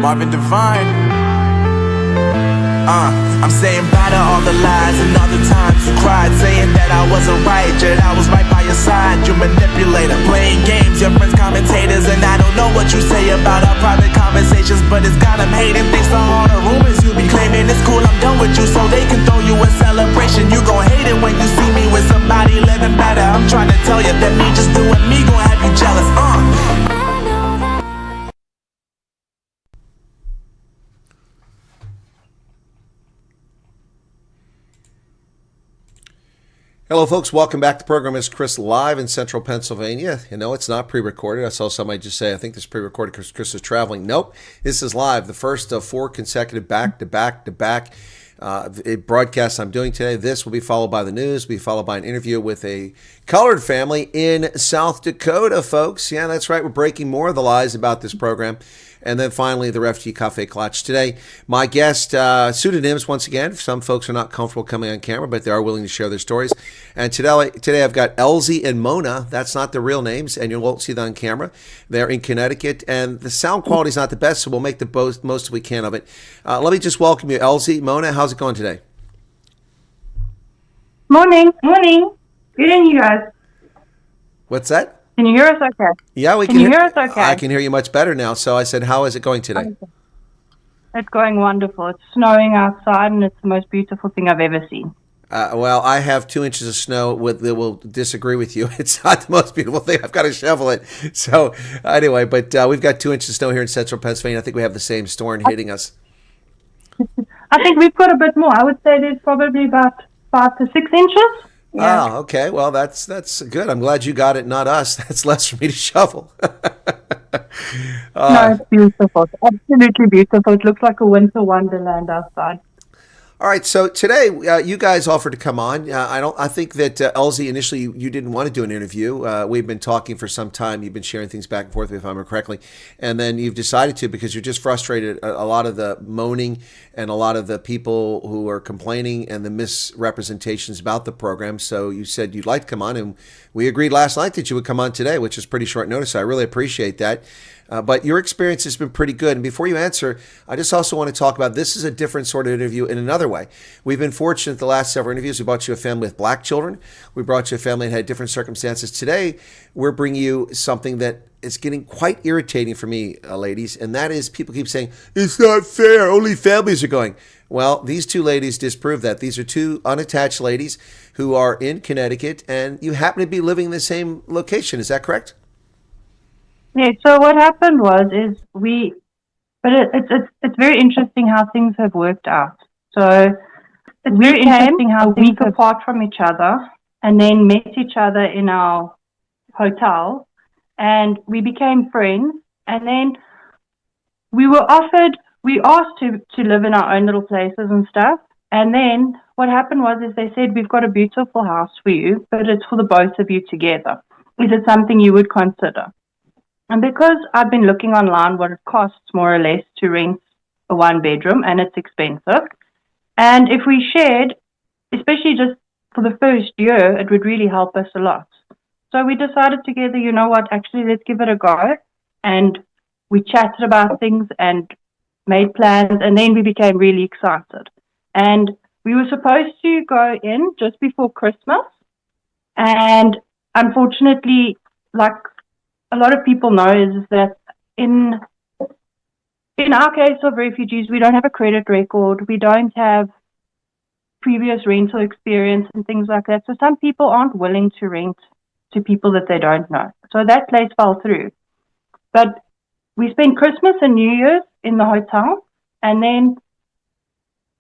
Marvin Devine. I'm saying bye to all the lies and all the times you cried, saying that I wasn't right, yet I was right by your side. You manipulator, playing games, your friends commentators, and I don't know what you say about our private conversations, but it's got them hating. Thanks to all the rumors you be claiming. It's cool, I'm done with you, so they can throw you a celebration. You gon' hate it when you see me with somebody living better. I'm trying to tell you that me just doing me gon' have you jealous. Hello, folks. Welcome back. The program is Chris live in central Pennsylvania. You know, it's not pre-recorded. I saw somebody just say, I think this is pre-recorded because Chris is traveling. Nope. This is live. The first of 4 consecutive back-to-back broadcasts I'm doing today. This will be followed by the news, will be followed by an interview with a colored family in South Dakota, folks. Yeah, that's right. We're breaking more of the lies about this program. And then finally, the Refugee Cafe Clutch. Today, my guest, pseudonyms once again. Some folks are not comfortable coming on camera, but they are willing to share their stories. And today I've got Elize and Mona. That's not their real names, and you won't see them on camera. They're in Connecticut, and the sound quality is not the best, so we'll make the most we can of it. Let me just welcome you, Elize. Mona, how's it going today? Morning. Good evening, you guys. What's that? Can you hear us okay? Yeah, we can. Can you hear us okay? I can hear you much better now. So I said, how is it going today? It's going wonderful. It's snowing outside, and it's the most beautiful thing I've ever seen. Well, I have 2 inches of snow that will disagree with you. It's not the most beautiful thing. I've got to shovel it. So anyway, but we've got 2 inches of snow here in central Pennsylvania. I think we have the same storm hitting us. I think we've got a bit more. I would say there's probably about 5 to 6 inches. Yeah. Oh, okay. Well, that's good. I'm glad you got it, not us. That's less for me to shovel. No, it's beautiful. It's absolutely beautiful. It looks like a winter wonderland outside. All right, so today you guys offered to come on. I think that Elize, initially you didn't want to do an interview. We've been talking for some time. You've been sharing things back and forth, if I remember correctly, and then you've decided to because you're just frustrated. A lot of the moaning and a lot of the people who are complaining and the misrepresentations about the program. So you said you'd like to come on, and we agreed last night that you would come on today, which is pretty short notice. So I really appreciate that. But your experience has been pretty good. And before you answer, I just also want to talk about this is a different sort of interview in another way. We've been fortunate the last several interviews. We brought you a family with black children. We brought you a family that had different circumstances. Today, we're bringing you something that is getting quite irritating for me, ladies. And that is people keep saying, it's not fair. Only families are going. Well, these 2 ladies disprove that. These are 2 unattached ladies who are in Connecticut, and you happen to be living in the same location. Is that correct? Yeah, so what happened it's very interesting how things have worked out. So it's very interesting how we were apart from each other and then met each other in our hotel and we became friends, and then we asked to live in our own little places and stuff, and then what happened is they said, we've got a beautiful house for you, but it's for the both of you together. Is it something you would consider? And because I've been looking online what it costs more or less to rent a 1-bedroom, and it's expensive, and if we shared, especially just for the first year, it would really help us a lot. So we decided together, you know what, actually let's give it a go. And we chatted about things and made plans, and then we became really excited. And we were supposed to go in just before Christmas, and unfortunately, like a lot of people know, is that in our case of refugees, we don't have a credit record, we don't have previous rental experience and things like that. So some people aren't willing to rent to people that they don't know. So that place fell through. But we spent Christmas and New Year's in the hotel, and then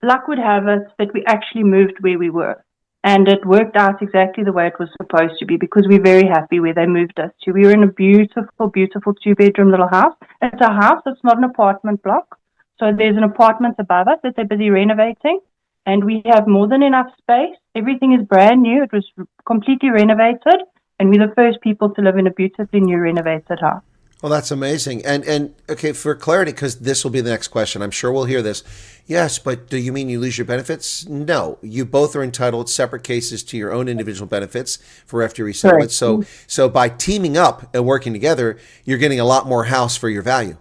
luck would have it that we actually moved where we were. And it worked out exactly the way it was supposed to be, because we're very happy where they moved us to. We were in a beautiful, beautiful 2-bedroom little house. It's a house, it's not an apartment block. So there's an apartment above us that they're busy renovating, and we have more than enough space. Everything is brand new. It was completely renovated, and we're the first people to live in a beautifully new renovated house. Well, that's amazing. And okay, for clarity, because this will be the next question, I'm sure we'll hear this. Yes, but do you mean you lose your benefits? No, you both are entitled, separate cases, to your own individual benefits for refugee resettlement. Right. So by teaming up and working together, you're getting a lot more house for your value.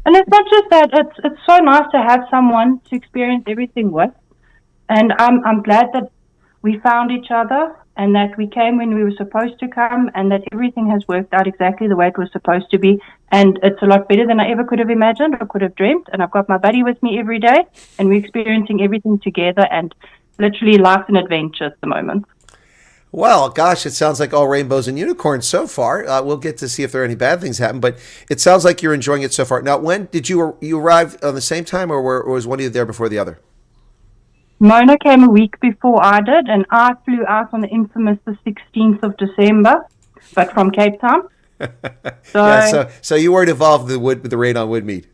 And it's not just that; it's so nice to have someone to experience everything with. And I'm glad that we found each other and that we came when we were supposed to come and that everything has worked out exactly the way it was supposed to be. And it's a lot better than I ever could have imagined or could have dreamt. And I've got my buddy with me every day and we're experiencing everything together and literally life's an adventure at the moment. Well, gosh, it sounds like all rainbows and unicorns so far. We'll get to see if there are any bad things happen, but it sounds like you're enjoying it so far. Now, when did you arrive on the same time, or was one of you there before the other? Mona came a week before I did, and I flew out on the infamous the 16th of December, but from Cape Town. So you weren't involved with the raid on Woodmead.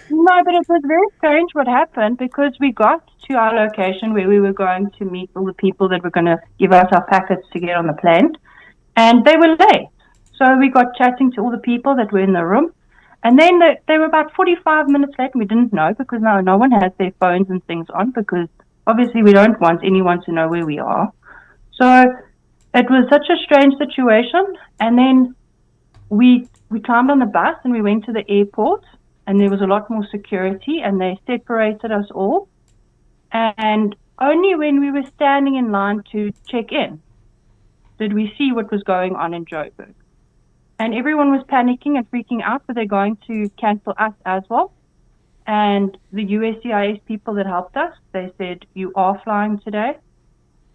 No, but it was very strange what happened because we got to our location where we were going to meet all the people that were going to give us our packets to get on the plane, and they were late. So we got chatting to all the people that were in the room, and then they were about 45 minutes late, and we didn't know because no one has their phones and things on because obviously we don't want anyone to know where we are. So it was such a strange situation, and then we climbed on the bus and we went to the airport, and there was a lot more security, and they separated us all. And only when we were standing in line to check in did we see what was going on in Joburg. And everyone was panicking and freaking out, but they're going to cancel us as well. And the USCIS people that helped us, they said, you are flying today.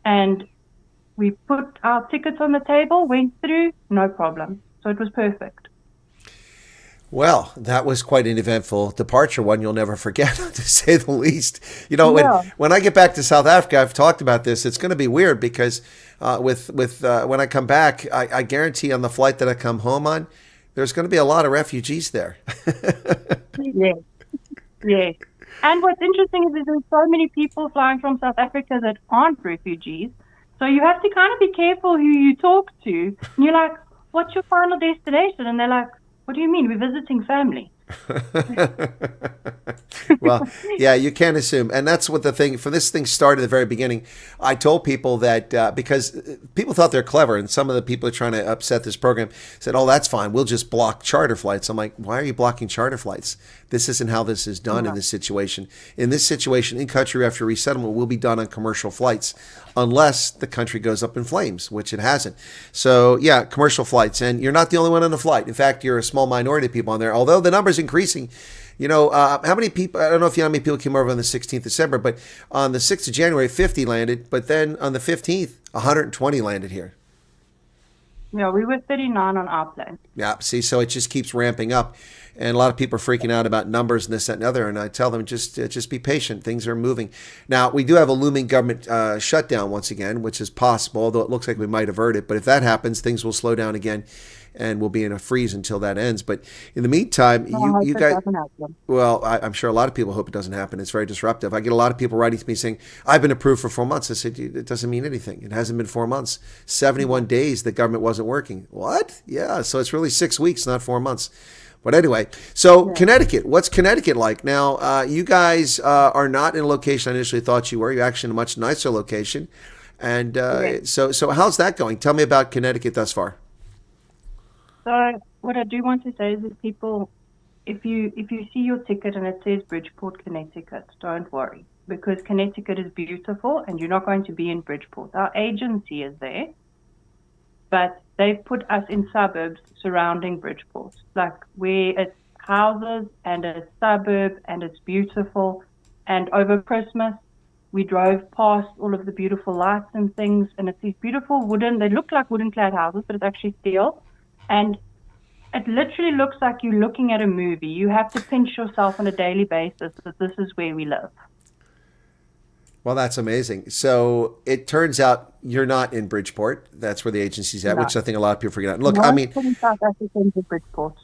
And we put our tickets on the table, went through, no problem. So it was perfect. Well, that was quite an eventful departure, one you'll never forget, to say the least. You know, when I get back to South Africa, I've talked about this, it's going to be weird because when I come back, I guarantee on the flight that I come home on, there's going to be a lot of refugees there. Yes. Yes. And what's interesting is there's so many people flying from South Africa that aren't refugees. So you have to kind of be careful who you talk to. And you're like, what's your final destination? And they're like, what do you mean? We're visiting family. Well, yeah, you can't assume. And that's what this thing started at the very beginning. I told people that because people thought they're clever, and some of the people are trying to upset this program said, oh, that's fine. We'll just block charter flights. I'm like, why are you blocking charter flights? This isn't how this is done in this situation. In this situation, in country after resettlement will be done on commercial flights unless the country goes up in flames, which it hasn't. So, yeah, commercial flights. And you're not the only one on the flight. In fact, you're a small minority of people on there, although the number's increasing. You know, how many people, I don't know if you know how many people came over on the 16th of December, but on the 6th of January, 50 landed. But then on the 15th, 120 landed here. Yeah, we were 39 on our plane. Yeah, see, so it just keeps ramping up. And a lot of people are freaking out about numbers and this, that, and the other. And I tell them, just be patient. Things are moving. Now, we do have a looming government shutdown once again, which is possible, although it looks like we might avert it. But if that happens, things will slow down again. And we'll be in a freeze until that ends. But in the meantime, you guys, well, I'm sure a lot of people hope it doesn't happen. It's very disruptive. I get a lot of people writing to me saying, I've been approved for 4 months. I said, it doesn't mean anything. It hasn't been 4 months. 71 days the government wasn't working. What? Yeah, so it's really 6 weeks, not 4 months. But anyway, so Connecticut, what's Connecticut like? Now, you guys are not in a location I initially thought you were. You're actually in a much nicer location. And so how's that going? Tell me about Connecticut thus far. So what I do want to say is that people, if you see your ticket and it says Bridgeport, Connecticut, don't worry, because Connecticut is beautiful and you're not going to be in Bridgeport. Our agency is there, but they've put us in suburbs surrounding Bridgeport, like where it's houses and a suburb and it's beautiful. And over Christmas, we drove past all of the beautiful lights and things, and it's these beautiful they look like wooden clad houses, but it's actually steel. And it literally looks like you're looking at a movie. You have to pinch yourself on a daily basis that this is where we live. Well, that's amazing. So it turns out you're not in Bridgeport. That's where the agency's at, which I think a lot of people forget out. Look, I mean,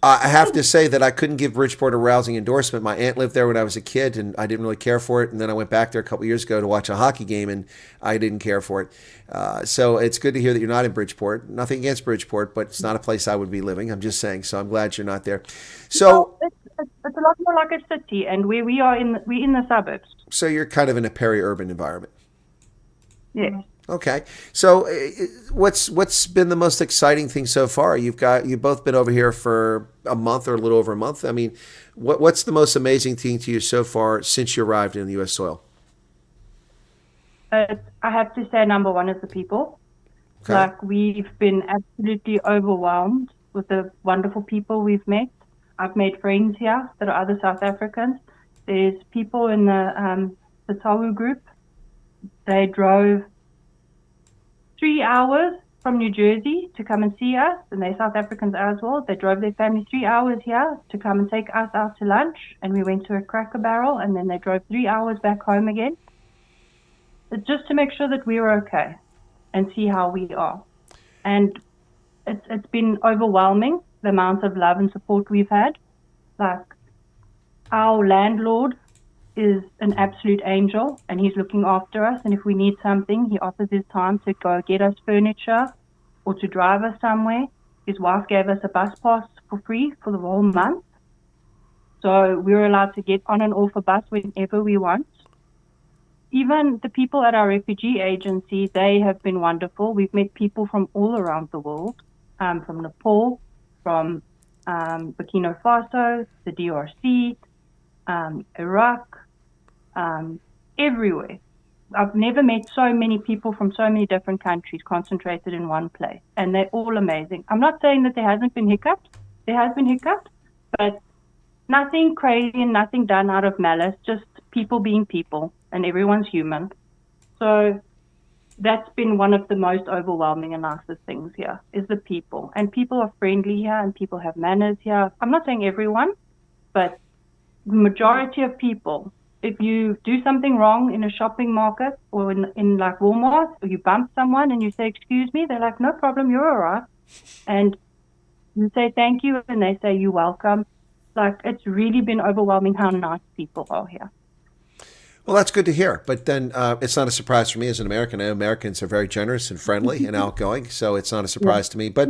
I have to say that I couldn't give Bridgeport a rousing endorsement. My aunt lived there when I was a kid, and I didn't really care for it. And then I went back there a couple years ago to watch a hockey game, and I didn't care for it. So it's good to hear that you're not in Bridgeport. Nothing against Bridgeport, but it's not a place I would be living. I'm just saying. So I'm glad you're not there. So it's a lot more like a city, and where we are we're in the suburbs. So you're kind of in a peri-urban environment. Yes. Okay. So what's been the most exciting thing so far? You've both been over here for a month or a little over a month. I mean, what's the most amazing thing to you so far since you arrived in the U.S. soil? I have to say, number one is the people. Okay. Like, we've been absolutely overwhelmed with the wonderful people we've met. I've made friends here that are other South Africans. There's people in the Tawu group. They drove 3 hours from New Jersey to come and see us, and they're South Africans as well. They drove their family 3 hours here to come and take us out to lunch, and we went to a Cracker Barrel, and then they drove 3 hours back home again. It's just to make sure that we were okay and see how we are. And it's been overwhelming, the amount of love and support we've had. Like, our landlord is an absolute angel, and he's looking after us, and if we need something, he offers his time to go get us furniture or to drive us somewhere. His wife gave us a bus pass for free for the whole month, so we're allowed to get on and off a bus whenever we want. Even the people at our refugee agency, they have been wonderful. We've met people from all around the world, from Nepal, from Burkina Faso, the DRC, Iraq, everywhere. I've never met so many people from so many different countries concentrated in one place, and they're all amazing. I'm not saying that there hasn't been hiccups. There has been hiccups, but nothing crazy and nothing done out of malice, just people being people, and everyone's human. So that's been one of the most overwhelming and nicest things here, is the people. And people are friendly here, and people have manners here. I'm not saying everyone, but the majority of people, if you do something wrong in a shopping market or in like Walmart, or you bump someone and you say, "Excuse me," they're like, "No problem, you're all right." And you say thank you, and they say you're welcome. Like, it's really been overwhelming how nice people are here. Well, that's good to hear. But then it's not a surprise for me as an American. I know Americans are very generous and friendly and outgoing, so it's not a surprise to me. But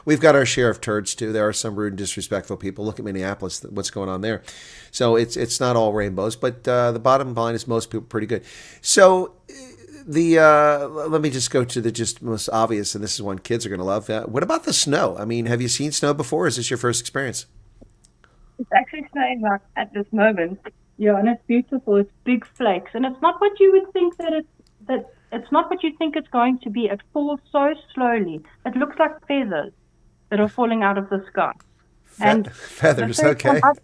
we've got our share of turds too. There are some rude and disrespectful people. Look at Minneapolis, what's going on there. So it's not all rainbows. But the bottom line is most people are pretty good. So let me just go to the just most obvious, and this is one kids are going to love. What about the snow? I mean, have you seen snow before? Or is this your first experience? It's actually snowing like at this moment. Yeah, and it's beautiful. It's big flakes, and it's not what you would think it's not what you think it's going to be. It falls so slowly. It looks like feathers that are falling out of the sky. And feathers, okay. I've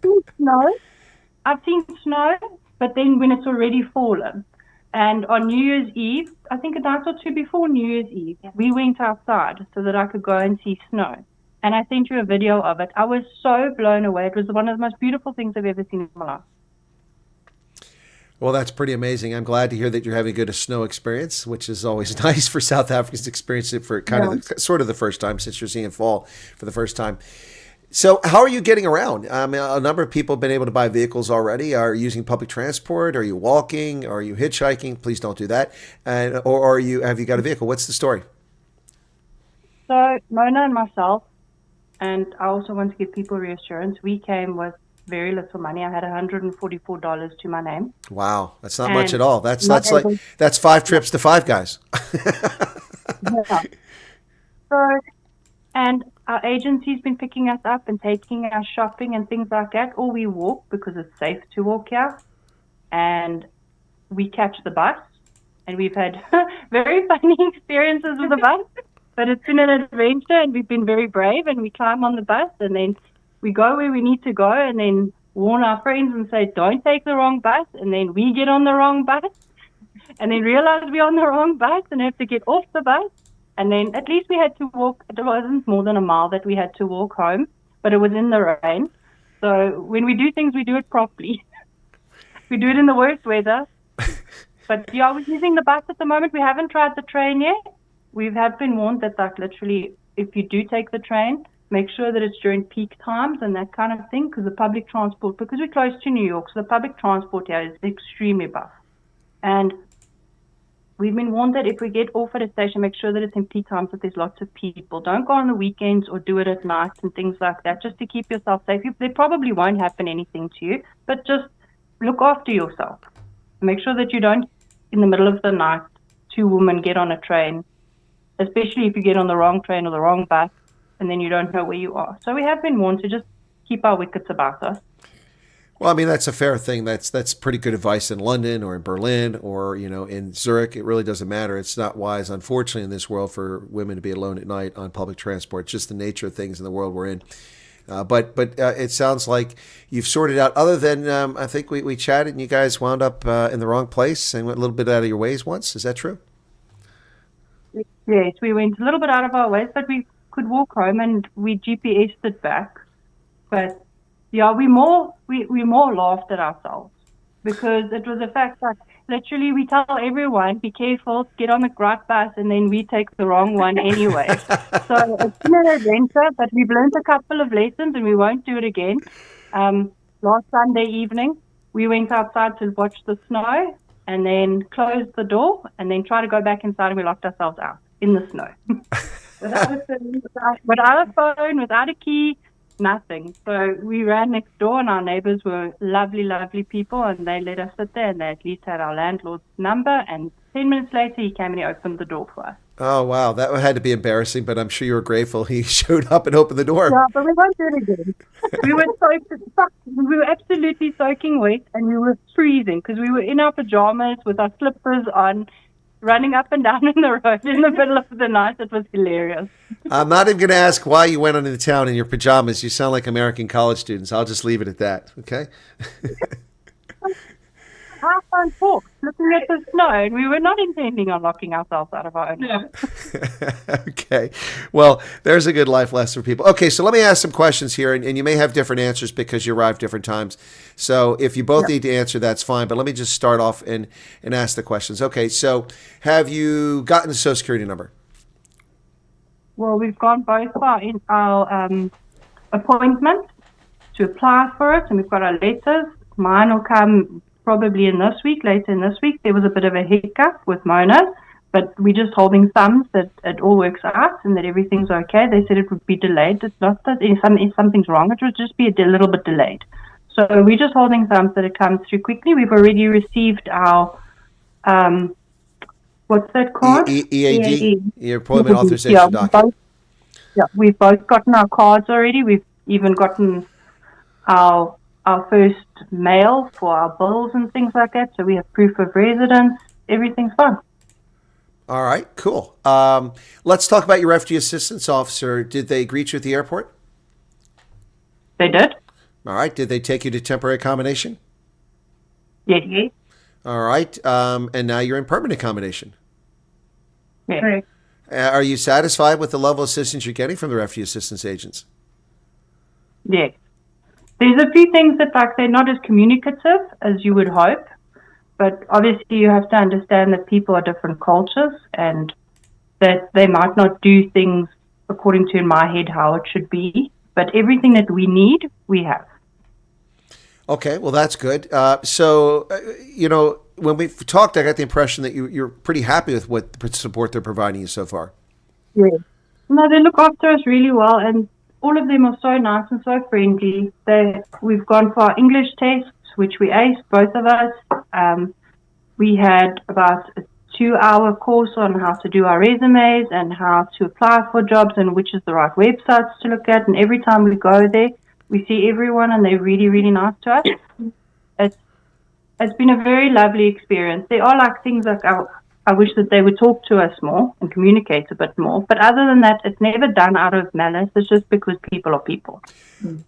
seen snow, but then when it's already fallen. And on New Year's Eve, I think a night or two before New Year's Eve, we went outside so that I could go and see snow. And I sent you a video of it. I was so blown away. It was one of the most beautiful things I've ever seen in my life. Well, that's pretty amazing. I'm glad to hear that you're having a good snow experience, which is always nice for South Africans to experience it for kind of sort of the first time, since you're seeing fall for the first time. So how are you getting around? I mean, a number of people have been able to buy vehicles already. Are you using public transport? Are you walking? Are you hitchhiking? Please don't do that. Or have you got a vehicle? What's the story? So Mona and myself, and I also want to give people reassurance, we came with very little money. I had $144 to my name. Wow, that's not much at all. That's 5 trips to Five Guys. Yeah. So, and our agency's been picking us up and taking us shopping and things like that, or we walk because it's safe to walk here, and we catch the bus, and we've had very funny experiences with the bus, but it's been an adventure, and we've been very brave, and we climb on the bus, and then we go where we need to go, and then warn our friends and say, "Don't take the wrong bus," and then we get on the wrong bus, and then realize we're on the wrong bus and have to get off the bus. And then at least we had to walk. It wasn't more than a mile that we had to walk home, but it was in the rain. So when we do things, we do it properly. We do it in the worst weather. But yeah, we're using the bus at the moment. We haven't tried the train yet. We have been warned that, like, literally, if you do take the train, make sure that it's during peak times and that kind of thing, because the public transport, because we're close to New York, so the public transport here is extremely buff. And we've been warned that if we get off at a station, make sure that it's in peak times, that there's lots of people. Don't go on the weekends or do it at night and things like that, just to keep yourself safe. There probably won't happen anything to you, but just look after yourself. Make sure that you don't, in the middle of the night, two women get on a train, especially if you get on the wrong train or the wrong bus, and then you don't know where you are. So we have been warned to just keep our wits about us. Well, I mean, that's a fair thing. That's pretty good advice in London or in Berlin or, in Zurich. It really doesn't matter. It's not wise, unfortunately, in this world for women to be alone at night on public transport. It's just the nature of things in the world we're in. But it sounds like you've sorted out, other than I think we chatted and you guys wound up in the wrong place and went a little bit out of your ways once. Is that true? Yes, we went a little bit out of our ways, but we could walk home and we GPS'd it back. But yeah, we more laughed at ourselves because it was the fact that literally we tell everyone, be careful, get on the right bus, and then we take the wrong one anyway. So it's been an adventure, but we've learned a couple of lessons and we won't do it again. Last Sunday evening, we went outside to watch the snow and then closed the door and then tried to go back inside and we locked ourselves out in the snow. without a phone, without a key, nothing. So we ran next door and our neighbors were lovely, lovely people and they let us sit there and they at least had our landlord's number, and 10 minutes later he came and he opened the door for us. Oh, wow. That had to be embarrassing, but I'm sure you were grateful he showed up and opened the door. Yeah, but we won't do it again. We were absolutely soaking wet and we were freezing because we were in our pajamas with our slippers on, running up and down in the road in the middle of the night. It was hilarious. I'm not even going to ask why you went into the town in your pajamas. You sound like American college students. I'll just leave it at that. Okay. Half on talk, looking at the snow, and we were not intending on locking ourselves out of our own house. Okay. Well, there's a good life lesson for people. Okay, so let me ask some questions here, and you may have different answers because you arrived different times. So if you both need to answer, that's fine. But let me just start off and ask the questions. Okay, so have you gotten a Social Security number? Well, we've gone both far in our appointment to apply for it, and we've got our letters. Mine will come probably later in this week. There was a bit of a hiccup with Mona, but we're just holding thumbs that it all works out and that everything's okay. They said it would be delayed. It's not that if something's wrong, it would just be a little bit delayed. So we're just holding thumbs that it comes through quickly. We've already received our, what's that called? EAD, your employment authorization document. We've both gotten our cards already. We've even gotten our first mail for our bills and things like that. So we have proof of residence. Everything's fine. All right, cool. Let's talk about your refugee assistance officer. Did they greet you at the airport? They did. All right. Did they take you to temporary accommodation? Yeah. All right. And now you're in permanent accommodation. Yeah. Are you satisfied with the level of assistance you're getting from the refugee assistance agents? Yeah. There's a few things that they're not as communicative as you would hope, but obviously you have to understand that people are different cultures and that they might not do things according to, in my head, how it should be. But everything that we need, we have. Okay, well, that's good. So, when we've talked, I got the impression that you're pretty happy with what the support they're providing you so far. Yeah. No, they look after us really well, and all of them are so nice and so friendly. We've gone for our English tests, which we aced, both of us. We had about a 2-hour course on how to do our resumes and how to apply for jobs and which is the right websites to look at. And every time we go there, we see everyone and they're really, really nice to us. It's been a very lovely experience. There are things like I wish that they would talk to us more and communicate a bit more. But other than that, it's never done out of malice. It's just because people are people.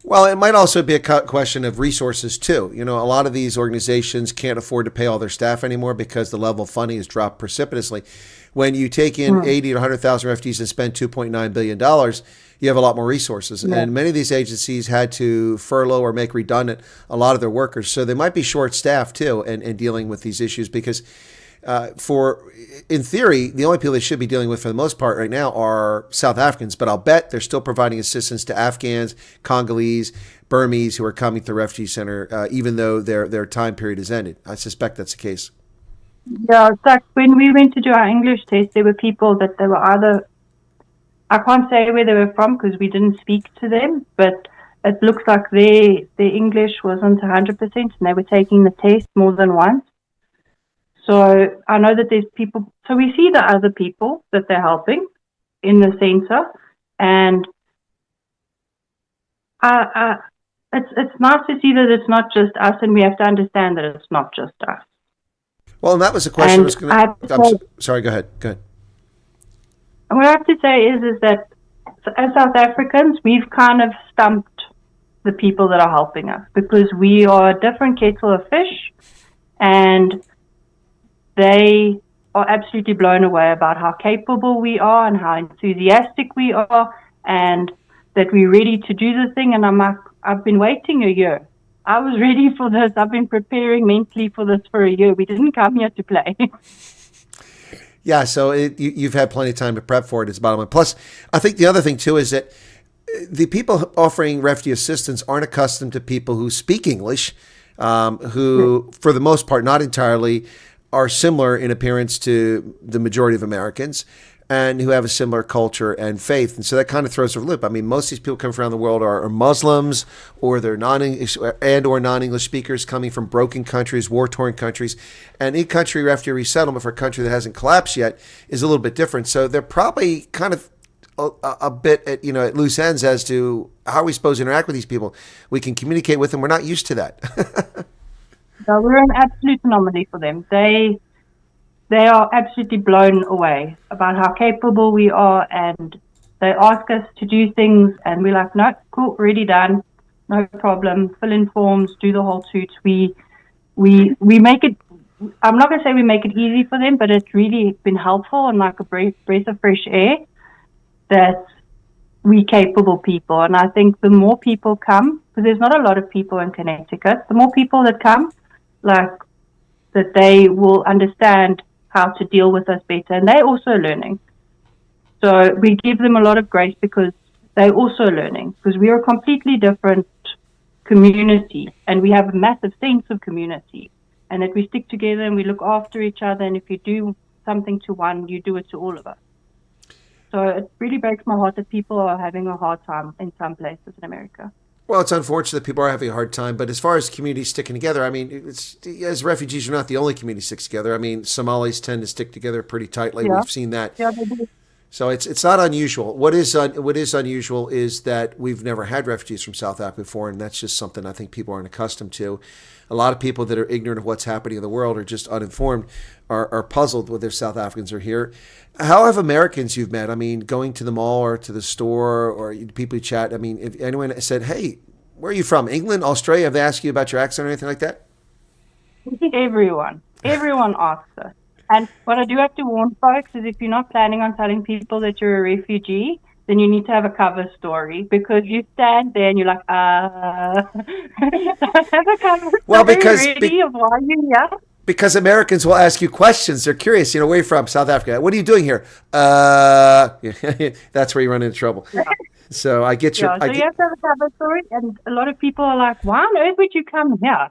Well, it might also be a question of resources, too. A lot of these organizations can't afford to pay all their staff anymore because the level of funding has dropped precipitously. When you take in 80 to 100,000 refugees and spend $2.9 billion, you have a lot more resources. Yeah. And many of these agencies had to furlough or make redundant a lot of their workers. So they might be short-staffed, too, in dealing with these issues because in theory, the only people they should be dealing with for the most part right now are South Africans, but I'll bet they're still providing assistance to Afghans, Congolese, Burmese who are coming to the refugee center, even though their time period has ended. I suspect that's the case. Yeah, it's like when we went to do our English test, there were people that they were either, I can't say where they were from because we didn't speak to them, but it looks like their English wasn't 100% and they were taking the test more than once. So I know that there's people, so we see the other people that they're helping in the center, and it's nice to see that it's not just us, and we have to understand that it's not just us. Well, and that was a question I was going to... Sorry, go ahead. And what I have to say is that as South Africans, we've kind of stumped the people that are helping us, because we are a different kettle of fish, and they are absolutely blown away about how capable we are and how enthusiastic we are, and that we're ready to do the thing. And I'm like, I've been waiting a year. I was ready for this. I've been preparing mentally for this for a year. We didn't come here to play. Yeah, so you've had plenty of time to prep for it, is the bottom line. Plus, I think the other thing, too, is that the people offering refugee assistance aren't accustomed to people who speak English, who, for the most part, not entirely, are similar in appearance to the majority of Americans, and who have a similar culture and faith. And so that kind of throws a loop. I mean, most of these people coming from around the world are Muslims, or they're non-English speakers coming from broken countries, war-torn countries. And in-country refugee resettlement for a country that hasn't collapsed yet is a little bit different. So they're probably kind of a bit at loose ends as to how are we supposed to interact with these people. We can communicate with them. We're not used to that. So we're an absolute anomaly for them. They are absolutely blown away about how capable we are, and they ask us to do things, and we're like, no, cool, already done, no problem. Fill in forms, do the whole toot. We make it. I'm not gonna say we make it easy for them, but it's really been helpful and like a breath of fresh air that we capable people. And I think the more people come, because there's not a lot of people in Connecticut, the more people that come, like that they will understand how to deal with us better, and they're also learning. So we give them a lot of grace because they're also learning, because we are a completely different community, and we have a massive sense of community, and that we stick together and we look after each other, and if you do something to one, you do it to all of us. So it really breaks my heart that people are having a hard time in some places in America. Well, it's unfortunate that people are having a hard time, but as far as communities sticking together, I mean, as refugees, you're not the only community sticks together. I mean, Somalis tend to stick together pretty tightly. Yeah. We've seen that. Yeah, they do. So it's not unusual. What is unusual is that we've never had refugees from South Africa before, and that's just something I think people aren't accustomed to. A lot of people that are ignorant of what's happening in the world or just uninformed are puzzled whether South Africans are here. How have Americans you've met? I mean, going to the mall or to the store or people you chat, I mean, if anyone said, hey, where are you from? England, Australia? Have they asked you about your accent or anything like that? Everyone asks us. And what I do have to warn folks is if you're not planning on telling people that you're a refugee, then you need to have a cover story, because you stand there and you're like, have a cover story ready of why you're here. Because Americans will ask you questions. They're curious. Where are you from? South Africa. What are you doing here? That's where you run into trouble. Yeah. So I get your... Yeah, so you have to have a cover story, and a lot of people are like, why on earth would you come here?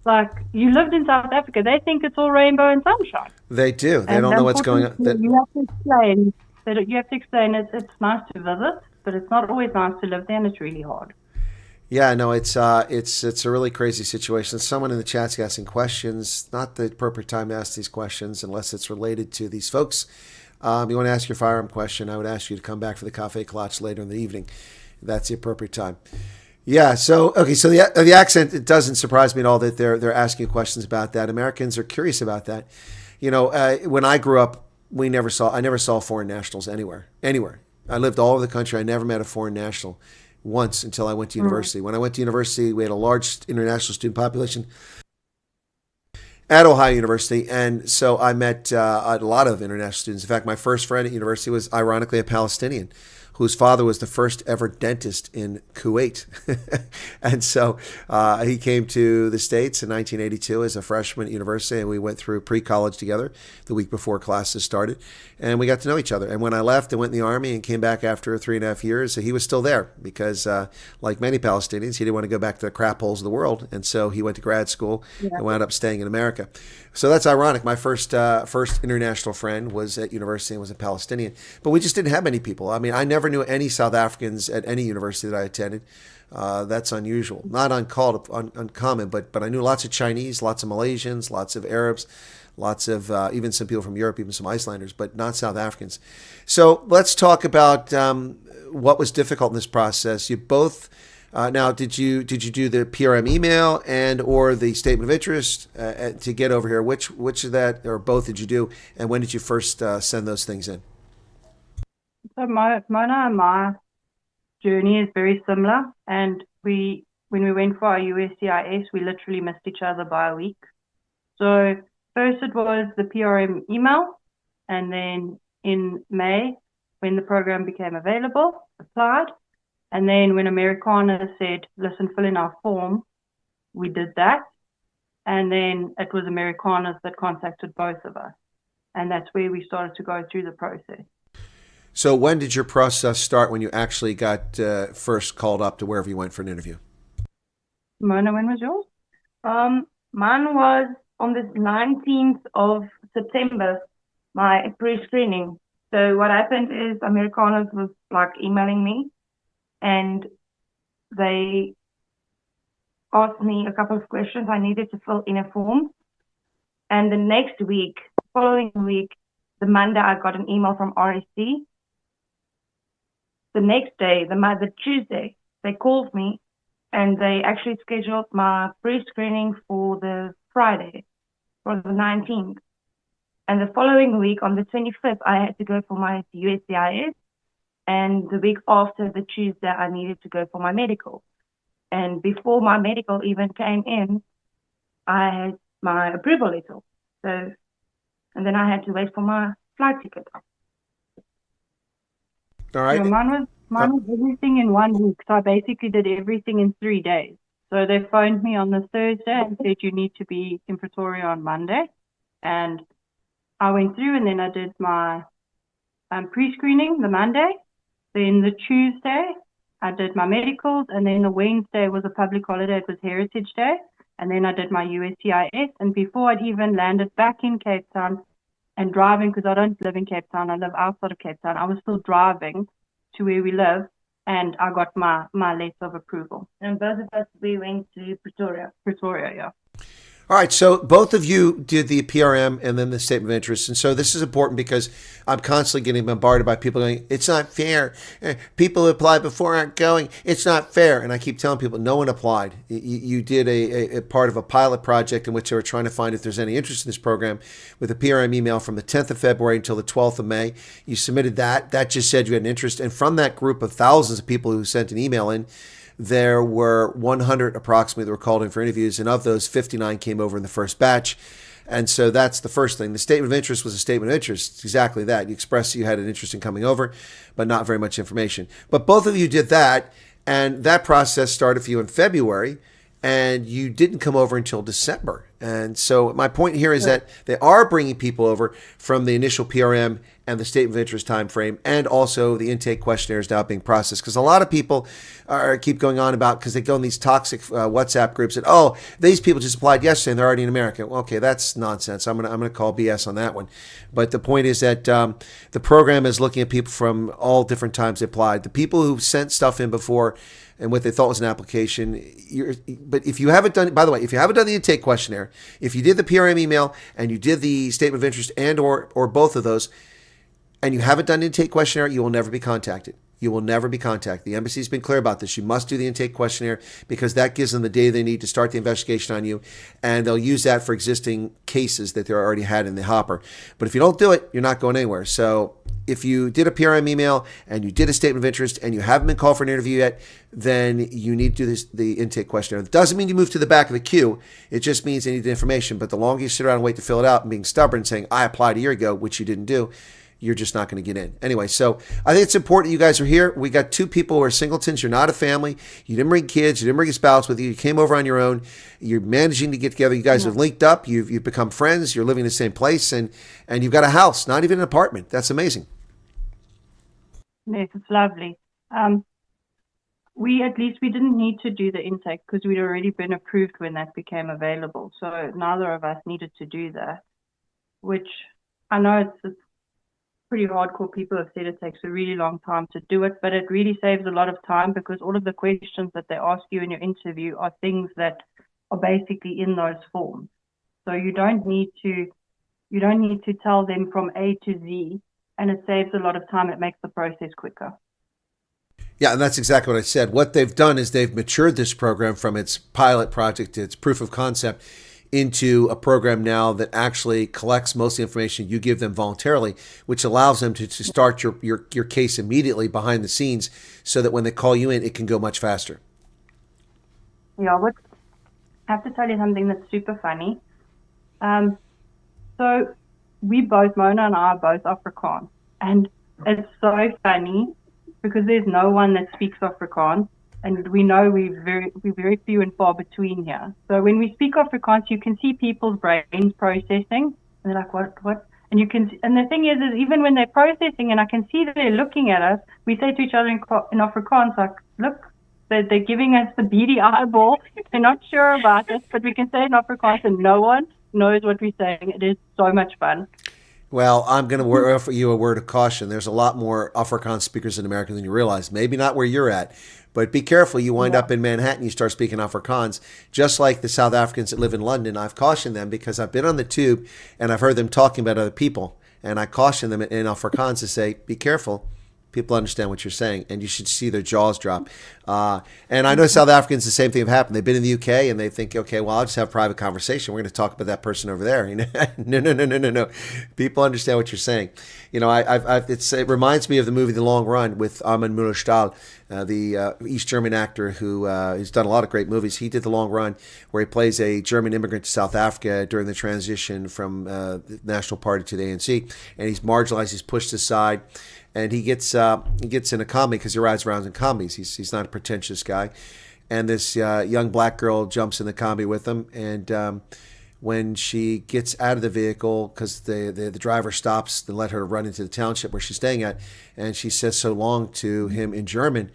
Like, you lived in South Africa. They think it's all rainbow and sunshine. They do. They don't know what's going on. You have to explain. You have to explain it's nice to visit, but it's not always nice to live there, and it's really hard. Yeah, no, it's a really crazy situation. Someone in the chat's asking questions. Not the appropriate time to ask these questions unless it's related to these folks. You want to ask your firearm question, I would ask you to come back for the Cafe Clutch later in the evening. That's the appropriate time. Yeah, so the accent, it doesn't surprise me at all that they're asking you questions about that. Americans are curious about that. When I grew up, I never saw foreign nationals anywhere. I lived all over the country. I never met a foreign national once until I went to university. When I went to university, we had a large international student population at Ohio University, and so I met a lot of international students. In fact, my first friend at university was ironically a Palestinian whose father was the first ever dentist in Kuwait. And so he came to the States in 1982 as a freshman at university, and we went through pre-college together the week before classes started, and we got to know each other. And when I left and went in the Army and came back after 3.5 years, he was still there because, like many Palestinians, he didn't want to go back to the crap holes of the world, and so he went to grad school and wound up staying in America. So that's ironic. My first international friend was at university and was a Palestinian, but we just didn't have many people. I mean, I never knew any South Africans at any university that I attended. That's unusual, not uncommon, but I knew lots of Chinese, lots of Malaysians, lots of Arabs, Lots of even some people from Europe, even some Icelanders, but not South Africans. So let's talk about what was difficult in this process. You both now did you do the PRM email and or the statement of interest to get over here? Which of that or both did you do? And when did you first send those things in? So Mona and my journey is very similar, and when we went for our USCIS, we literally missed each other by a week. So first it was the PRM email, and then in May, when the program became available, applied, and then when Americana said, listen, fill in our form, we did that, and then it was Americanas that contacted both of us, and that's where we started to go through the process. So when did your process start when you actually got first called up to wherever you went for an interview? Mona, when was yours? Mine was on the 19th of September, my pre-screening. So what happened is Americanas was like emailing me, and they asked me a couple of questions I needed to fill in a form. And the next week, following week, the Monday, I got an email from RSC. The next day, the Tuesday, they called me and they actually scheduled my pre-screening for the Friday, for the 19th. And the following week, on the 25th, I had to go for my USCIS. And the week after, the Tuesday, I needed to go for my medical. And before my medical even came in, I had my approval letter. So, and then I had to wait for my flight ticket. All right. So mine was everything in 1 week. So I basically did everything in 3 days. So they phoned me on the Thursday and said, you need to be in Pretoria on Monday. And I went through, and then I did my pre-screening the Monday. Then the Tuesday, I did my medicals. And then the Wednesday was a public holiday. It was Heritage Day. And then I did my USCIS. And before I'd even landed back in Cape Town and driving, because I don't live in Cape Town, I live outside of Cape Town, I was still driving to where we live, and I got my letter of approval. And both of us, we went to Pretoria. Pretoria, yeah. All right, so both of you did the PRM and then the statement of interest. And so this is important because I'm constantly getting bombarded by people going, it's not fair. People who applied before aren't going. It's not fair. And I keep telling people, no one applied. You did a part of a pilot project in which they were trying to find if there's any interest in this program with a PRM email from the 10th of February until the 12th of May. You submitted that. That just said you had an interest. And from that group of thousands of people who sent an email in, there were 100 approximately that were called in for interviews, and of those, 59 came over in the first batch. And so that's the first thing. The statement of interest was a statement of interest. Exactly that. You expressed you had an interest in coming over, but not very much information. But both of you did that, and that process started for you in February, and you didn't come over until December. And so my point here is that they are bringing people over from the initial PRM and the statement of interest time frame, and also the intake questionnaires now being processed. Because a lot of people keep going on about, because they go in these toxic WhatsApp groups that, oh, these people just applied yesterday and they're already in America. Well, okay, that's nonsense. I'm gonna call BS on that one. But the point is that the program is looking at people from all different times they applied. The people who sent stuff in before and what they thought was an application. But if you haven't done, by the way, if you haven't done the intake questionnaire, if you did the PRM email and you did the statement of interest and or both of those, and you haven't done the intake questionnaire, you will never be contacted. You will never be contacted. The embassy's been clear about this. You must do the intake questionnaire because that gives them the data they need to start the investigation on you, and they'll use that for existing cases that they already had in the hopper. But if you don't do it, you're not going anywhere. So if you did a PRM email and you did a statement of interest and you haven't been called for an interview yet, then you need to do the intake questionnaire. It doesn't mean you move to the back of the queue. It just means they need the information. But the longer you sit around and wait to fill it out and being stubborn and saying, I applied a year ago, which you didn't do, you're just not going to get in. Anyway, so I think it's important you guys are here. We got two people who are singletons. You're not a family. You didn't bring kids. You didn't bring a spouse with you. You came over on your own. You're managing to get together. You guys have linked up. You've become friends. You're living in the same place, and you've got a house, not even an apartment. That's amazing. Yes, it's lovely. We didn't need to do the intake because we'd already been approved when that became available. So neither of us needed to do that, which I know it's pretty hardcore. People have said it takes a really long time to do it, but it really saves a lot of time because all of the questions that they ask you in your interview are things that are basically in those forms. So you don't need to You don't need to tell them from A to Z, and it saves a lot of time. It makes the process quicker. Yeah, and that's exactly what I said. What they've done is they've matured this program from its pilot project to its proof of concept into a program now that actually collects most of the information you give them voluntarily, which allows them to start your case immediately behind the scenes so that when they call you in, it can go much faster. Yeah, I have to tell you something that's super funny. So we both, Mona and I, are both Afrikaans. And it's so funny because there's no one that speaks Afrikaans. And we know we're very few and far between here. So when we speak Afrikaans, you can see people's brains processing. And they're like, what? And the thing is even when they're processing and I can see that they're looking at us, we say to each other in Afrikaans, like, look, they're giving us the beady eyeball. They're not sure about us, but we can say it in Afrikaans and no one knows what we're saying. It is so much fun. Well, I'm going to offer you a word of caution. There's a lot more Afrikaans speakers in America than you realize. Maybe not where you're at, but be careful. You wind up in Manhattan, you start speaking Afrikaans, just like the South Africans that live in London. I've cautioned them because I've been on the tube and I've heard them talking about other people. And I caution them in Afrikaans to say, be careful. People understand what you're saying, and you should see their jaws drop. And I know South Africans, the same thing have happened. They've been in the UK, and they think, okay, well, I'll just have a private conversation. We're going to talk about that person over there. You know? No. People understand what you're saying. You know, it reminds me of the movie The Long Run with Armin Muller-Stahl, the East German actor who's done a lot of great movies. He did The Long Run, where he plays a German immigrant to South Africa during the transition from the National Party to the ANC, and he's marginalized, he's pushed aside. And he gets in a combi because he rides around in combis. He's not a pretentious guy. And this young black girl jumps in the combi with him. And when she gets out of the vehicle, because the driver stops to let her run into the township where she's staying at, and she says so long to him in German,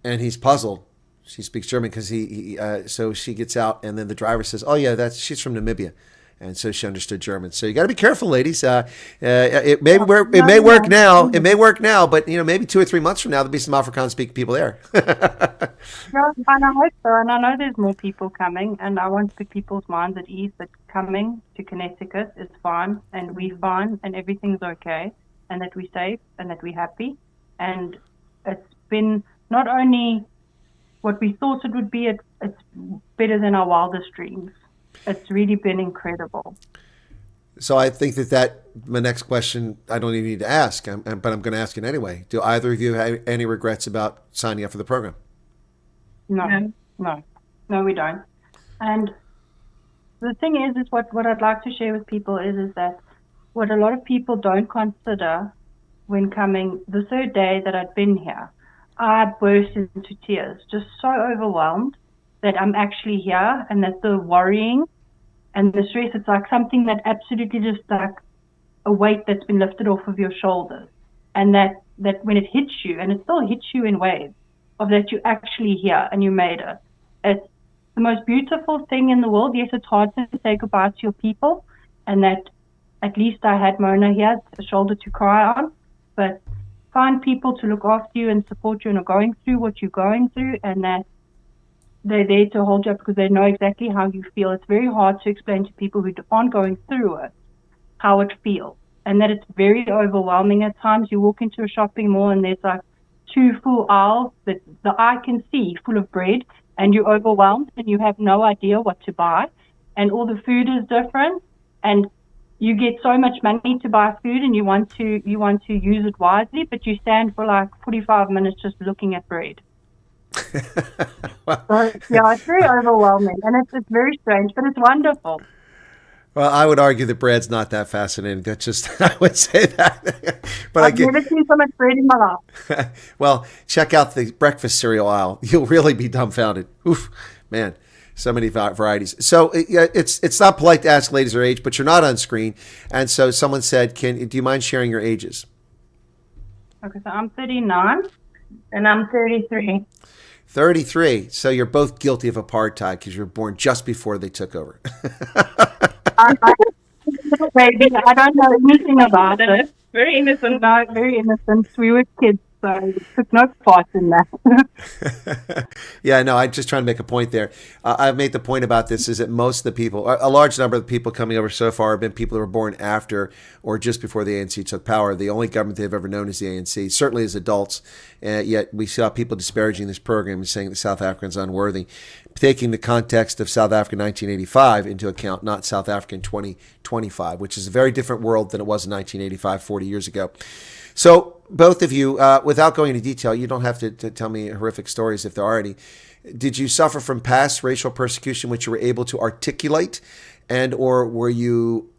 and he's puzzled. She speaks German because so she gets out, and then the driver says, "Oh yeah, she's from Namibia." And so she understood German. So you got to be careful, ladies. It may work now. It may work now, but maybe 2 or 3 months from now, there'll be some Afrikaans-speaking people there. No, and I hope so. And I know there's more people coming, and I want to put people's minds at ease that coming to Connecticut is fine, and we're fine, and everything's okay, and that we're safe, and that we're happy. And it's been not only what we thought it would be, it's better than our wildest dreams. It's really been incredible. So I think that my next question, I don't even need to ask, but I'm going to ask it anyway. Do either of you have any regrets about signing up for the program? No, we don't. And the thing is what I'd like to share with people is that what a lot of people don't consider when coming, the third day that I'd been here, I burst into tears, just so overwhelmed that I'm actually here, and that the worrying and the stress, it's like something that absolutely just like a weight that's been lifted off of your shoulders. And that when it hits you, and it still hits you in waves, of that you're actually here and you made it. It's the most beautiful thing in the world. Yes, it's hard to say goodbye to your people, and that at least I had Mona here, a shoulder to cry on, but find people to look after you and support you and are going through what you're going through, and that they're there to hold you up because they know exactly how you feel. It's very hard to explain to people who aren't going through it how it feels, and that it's very overwhelming at times. You walk into a shopping mall and there's like 2 full aisles that the eye can see full of bread, and you're overwhelmed and you have no idea what to buy, and all the food is different, and you get so much money to buy food and you want to use it wisely, but you stand for like 45 minutes just looking at bread. So, yeah, it's very overwhelming, and it's very strange, but it's wonderful. Well, I would argue that bread's not that fascinating. That's just, I would say that. But I've never seen so much bread in my life. Well, check out the breakfast cereal aisle. You'll really be dumbfounded. Oof, man, so many varieties. So it's not polite to ask ladies their age, but you're not on screen. And so someone said, do you mind sharing your ages? Okay, so I'm 39 and I'm 33. 33. So you're both guilty of apartheid because you were born just before they took over. Baby, I don't know anything about it. Very innocent. No, very innocent. We were kids. so we took no part in that. Yeah, no, I'm just trying to make a point there. I've made the point about this is that most of the people, a large number of the people coming over so far have been people who were born after or just before the ANC took power. The only government they've ever known is the ANC, certainly as adults. Yet we saw people disparaging this program and saying that South Africans unworthy, taking the context of South Africa 1985 into account, not South Africa in 2025, which is a very different world than it was in 1985, 40 years ago. So both of you, without going into detail, you don't have to tell me horrific stories if there are any. Did you suffer from past racial persecution which you were able to articulate, and or were you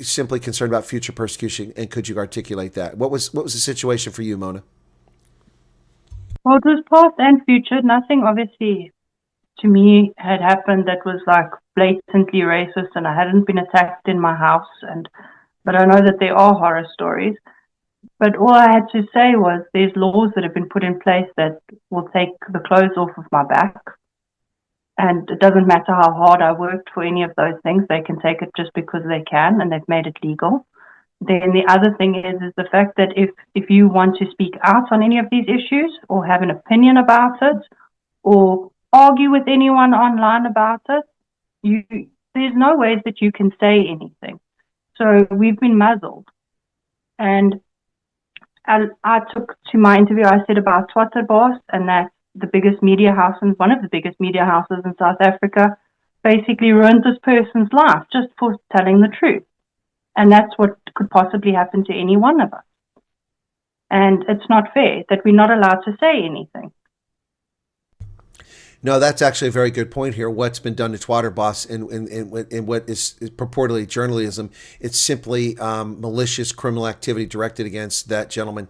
simply concerned about future persecution, and could you articulate that? What was the situation for you, Mona? Well, it was past and future. Nothing obviously to me had happened that was like blatantly racist, and I hadn't been attacked in my house. But I know that there are horror stories. But all I had to say was there's laws that have been put in place that will take the clothes off of my back. And it doesn't matter how hard I worked for any of those things. They can take it just because they can, and they've made it legal. Then the other thing is the fact that if you want to speak out on any of these issues or have an opinion about it or argue with anyone online about it, there's no ways that you can say anything. So we've been muzzled. And I took to my interview, I said about thought-provoking, and that's the biggest media house, and one of the biggest media houses in South Africa, basically ruined this person's life just for telling the truth. And that's what could possibly happen to any one of us. And it's not fair that we're not allowed to say anything. No, that's actually a very good point here. What's been done to Twatterboss in what is purportedly journalism, it's simply malicious criminal activity directed against that gentleman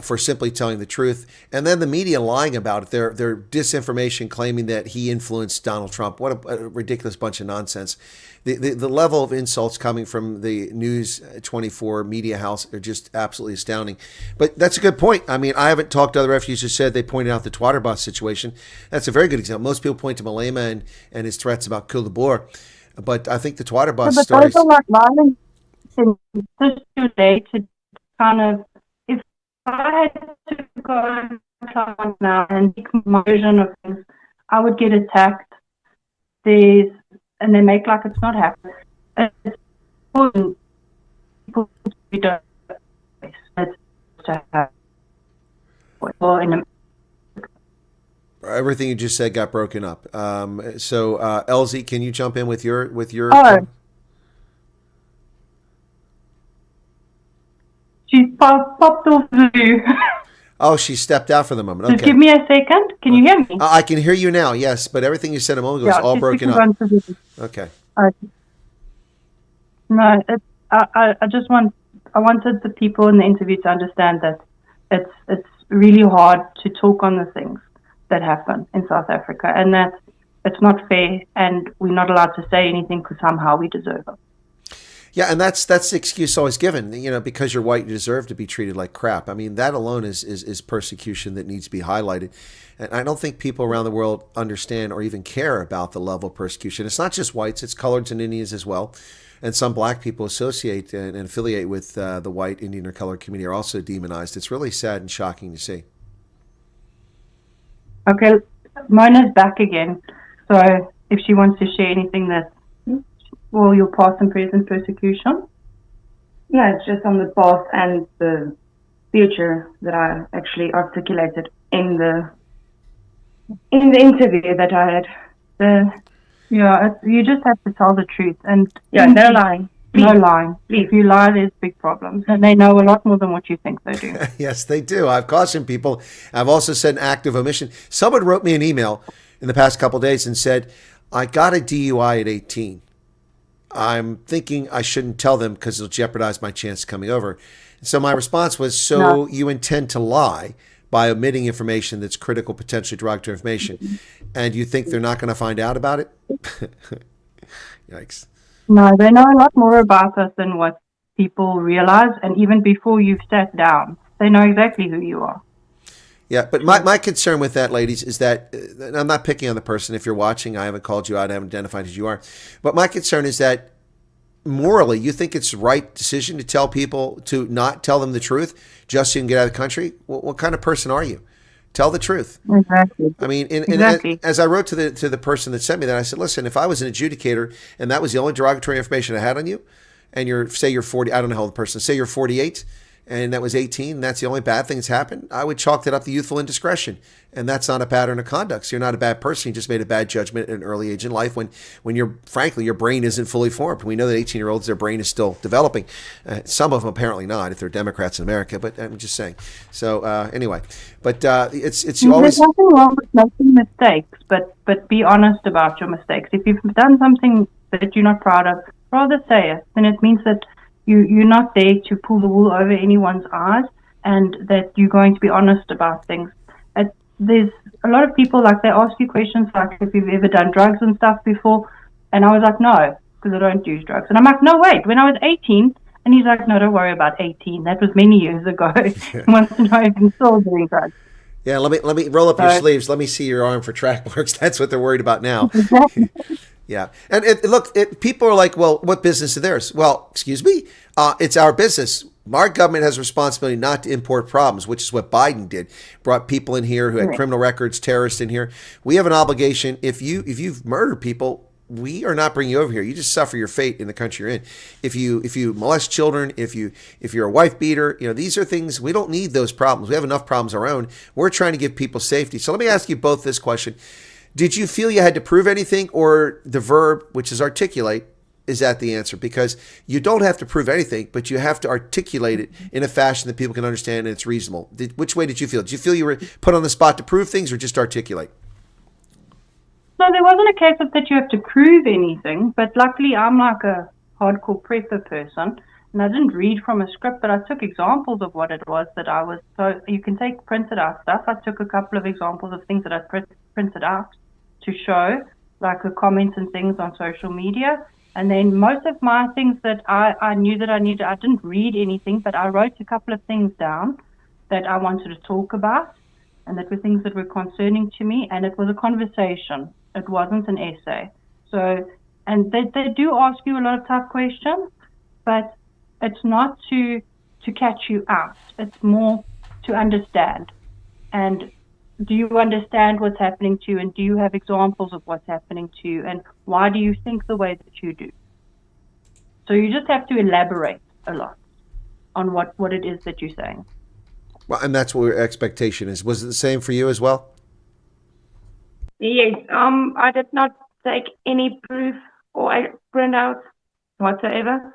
for simply telling the truth. And then the media lying about it. Their disinformation claiming that he influenced Donald Trump. What a ridiculous bunch of nonsense. The level of insults coming from the News 24 media house are just absolutely astounding. But that's a good point. I mean, I haven't talked to other refugees who said they pointed out the Twatterboss situation. That's a very good example. Most people point to Malema and his threats about Kill the Boer. But I think the Twatterboss stories... But those are like violence. It's just too late to kind of... If I had to go someone now and make my version of things, I would get attacked. And they make like it's not happening. It's important people to don't to have. Well, in everything you just said got broken up. So Elize, can you jump in with your? Oh. She's popped off the view. Oh, she stepped out for the moment. Okay. Just give me a second. Can you hear me? I can hear you now, yes. But everything you said a moment ago is all broken up. Okay. No, I wanted the people in the interview to understand that it's really hard to talk on the things that happen in South Africa, and that it's not fair, and we're not allowed to say anything because somehow we deserve it. Yeah, and that's the excuse always given. You know, because you're white, you deserve to be treated like crap. I mean, that alone is persecution that needs to be highlighted. And I don't think people around the world understand or even care about the level of persecution. It's not just whites; it's coloreds and Indians as well. And some black people associate and affiliate with the white, Indian, or colored community are also demonized. It's really sad and shocking to see. Okay, Mona's back again. So if she wants to share anything that, well, your past and present persecution? Yeah, it's just on the past and the future that I actually articulated in the interview that I had. You just have to tell the truth. And yeah, no lying. Please. No lying. Please. If you lie, there's big problems. And they know a lot more than what you think they do. Yes, they do. I've cautioned people. I've also said an act of omission. Someone wrote me an email in the past couple of days and said, I got a DUI at 18. I'm thinking I shouldn't tell them because it'll jeopardize my chance of coming over. So my response was, no. You intend to lie by omitting information that's critical, potentially derogatory information, and you think they're not going to find out about it? Yikes. No, they know a lot more about us than what people realize, and even before you've sat down, they know exactly who you are. Yeah, but my concern with that, ladies, is that, and I'm not picking on the person. If you're watching, I haven't called you out, I haven't identified who you are. But my concern is that morally, you think it's the right decision to tell people to not tell them the truth just so you can get out of the country? What kind of person are you? Tell the truth. Exactly. I mean, Exactly. as I wrote to the person that sent me that, I said, listen, if I was an adjudicator and that was the only derogatory information I had on you, and say you're 40, I don't know how old the person, say you're 48, and that was 18, and that's the only bad thing that's happened, I would chalk that up to youthful indiscretion. And that's not a pattern of conduct. So you're not a bad person. You just made a bad judgment at an early age in life when you're, frankly, your brain isn't fully formed. We know that 18-year-olds, their brain is still developing. Some of them apparently not, if they're Democrats in America, but I'm just saying. So anyway, but it's always... There's nothing wrong with making mistakes, but be honest about your mistakes. If you've done something that you're not proud of, rather say it. Then it means that you're not there to pull the wool over anyone's eyes, and that you're going to be honest about things. There's a lot of people, like, they ask you questions like if you've ever done drugs and stuff before, and I was like, no, because I don't use drugs. And I'm like, no, wait, when I was 18, and he's like, no, don't worry about 18. That was many years ago. He wants to know if I'm still doing drugs. Yeah, let me roll up your sleeves. Let me see your arm for track marks. That's what they're worried about now. Yeah. And look, people are like, well, what business is theirs? Well, excuse me, it's our business. Our government has a responsibility not to import problems, which is what Biden did. Brought people in here who had criminal records, terrorists in here. We have an obligation. If you've murdered people, we are not bringing you over here. You just suffer your fate in the country you're in. If you molest children, if you're a wife beater, these are things, we don't need those problems. We have enough problems of our own. We're trying to give people safety. So let me ask you both this question. Did you feel you had to prove anything, or the verb, which is articulate, is that the answer? Because you don't have to prove anything, but you have to articulate it in a fashion that people can understand and it's reasonable. Which way did you feel? Did you feel you were put on the spot to prove things, or just articulate? No, there wasn't a case of that you have to prove anything, but luckily I'm like a hardcore prepper person, and I didn't read from a script, but I took examples of what it was that I was, so you can take printed out stuff. I took a couple of examples of things that I printed out to show, like the comments and things on social media. And then most of my things that I knew that I needed, I didn't read anything, but I wrote a couple of things down that I wanted to talk about, and that were things that were concerning to me, and it was a conversation. It wasn't an essay. So, and they do ask you a lot of tough questions, but it's not to catch you out. It's more to understand. And do you understand what's happening to you, and do you have examples of what's happening to you, and why do you think the way that you do? So you just have to elaborate a lot on what it is that you're saying. Well, and that's what your expectation is. Was it the same for you as well? Yes, I did not take any proof or printouts whatsoever.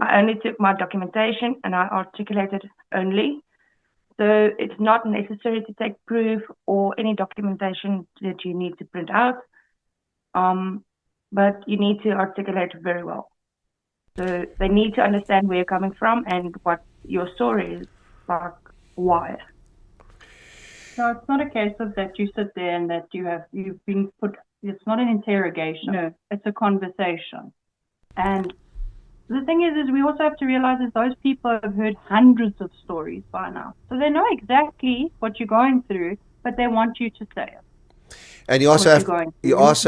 I only took my documentation and I articulated only. So it's not necessary to take proof or any documentation that you need to print out, but you need to articulate very well. So they need to understand where you're coming from and what your story is, like why. No, it's not a case of that you sit there and that you've been put. It's not an interrogation. No, it's a conversation. And the thing is we also have to realize that those people have heard hundreds of stories by now. So they know exactly what you're going through, but they want you to say it. And you also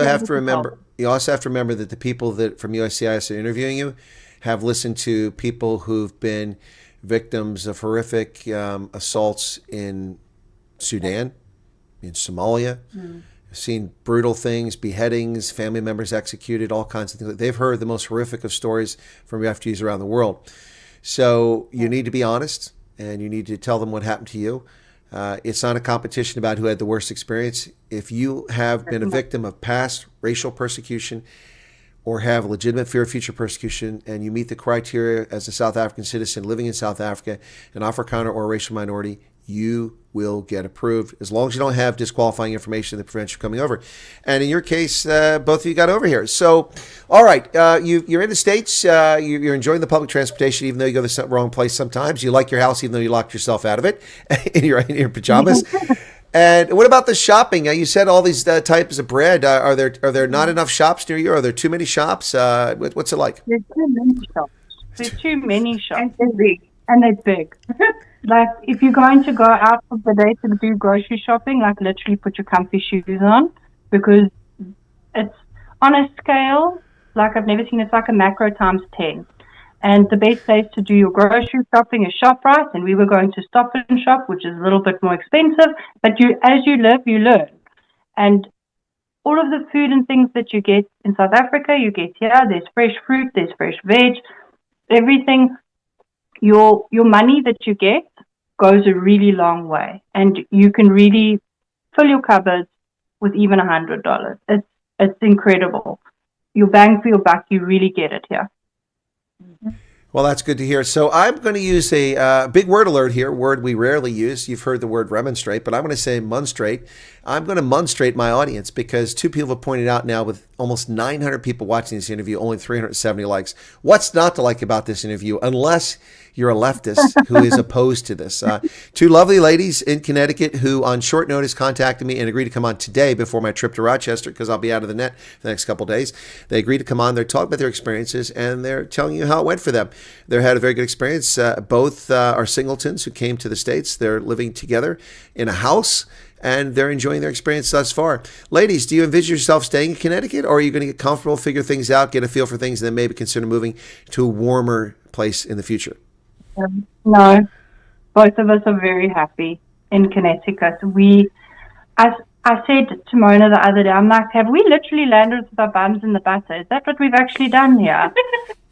have to remember that the people that from USCIS are interviewing you have listened to people who've been victims of horrific assaults in Sudan, in Somalia. Seen brutal things, beheadings, family members executed, all kinds of things. They've heard the most horrific of stories from refugees around the world. So you need to be honest, and you need to tell them what happened to you. It's not a competition about who had the worst experience. If you have been a victim of past racial persecution or have a legitimate fear of future persecution, and you meet the criteria as a South African citizen living in South Africa, an Afrikaner or a racial minority, you will get approved, as long as you don't have disqualifying information that prevents you coming over. And in your case, both of you got over here. So, all right, you're in the States. You're enjoying the public transportation, even though you go to the wrong place sometimes. You like your house, even though you locked yourself out of it in your pajamas. And what about the shopping? You said all these types of bread. Are there not enough shops near you? Are there too many shops? What's it like? There's too many shops. There's too many shops. And they're big. Like, if you're going to go out for the day to do grocery shopping, like, literally put your comfy shoes on, because it's on a scale like I've never seen. It's like a macro times 10. And the best place to do your grocery shopping is ShopRite, and we were going to Stop and Shop, which is a little bit more expensive. But as you live, you learn. And all of the food and things that you get in South Africa, you get here. There's fresh fruit, there's fresh veg, everything. Your money that you get goes a really long way, and you can really fill your cupboards with even $100. It's incredible. Your bang for your buck, you really get it here. Well, that's good to hear. So I'm going to use a big word alert here, word we rarely use. You've heard the word remonstrate, but I'm going to say monstrate. I'm going to monstrate my audience because two people have pointed out now with almost 900 people watching this interview, only 370 likes. What's not to like about this interview unless you're a leftist who is opposed to this? Two lovely ladies in Connecticut who on short notice contacted me and agreed to come on today before my trip to Rochester because I'll be out of the net for the next couple of days. They agreed to come on. They're talking about their experiences and they're telling you how it went for them. They had a very good experience. Both are singletons who came to the States. They're living together in a house and they're enjoying their experience thus far. Ladies, do you envision yourself staying in Connecticut or are you going to get comfortable, figure things out, get a feel for things, and then maybe consider moving to a warmer place in the future? No, both of us are very happy in Connecticut. I said to Mona the other day, I'm like, have we literally landed with our bums in the butter? Is that what we've actually done here?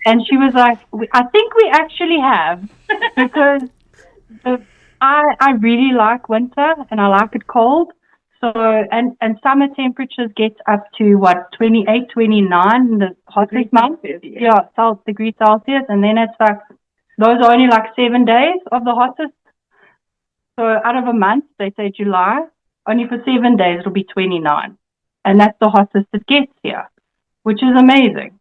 And she was like, I think we actually have, because I really like winter and I like it cold. So, and summer temperatures get up to 28, 29 in the hottest month. Yeah, degrees Celsius. And then it's like, those are only like 7 days of the hottest. So out of a month, they say July, only for 7 days it'll be 29. And that's the hottest it gets here, which is amazing.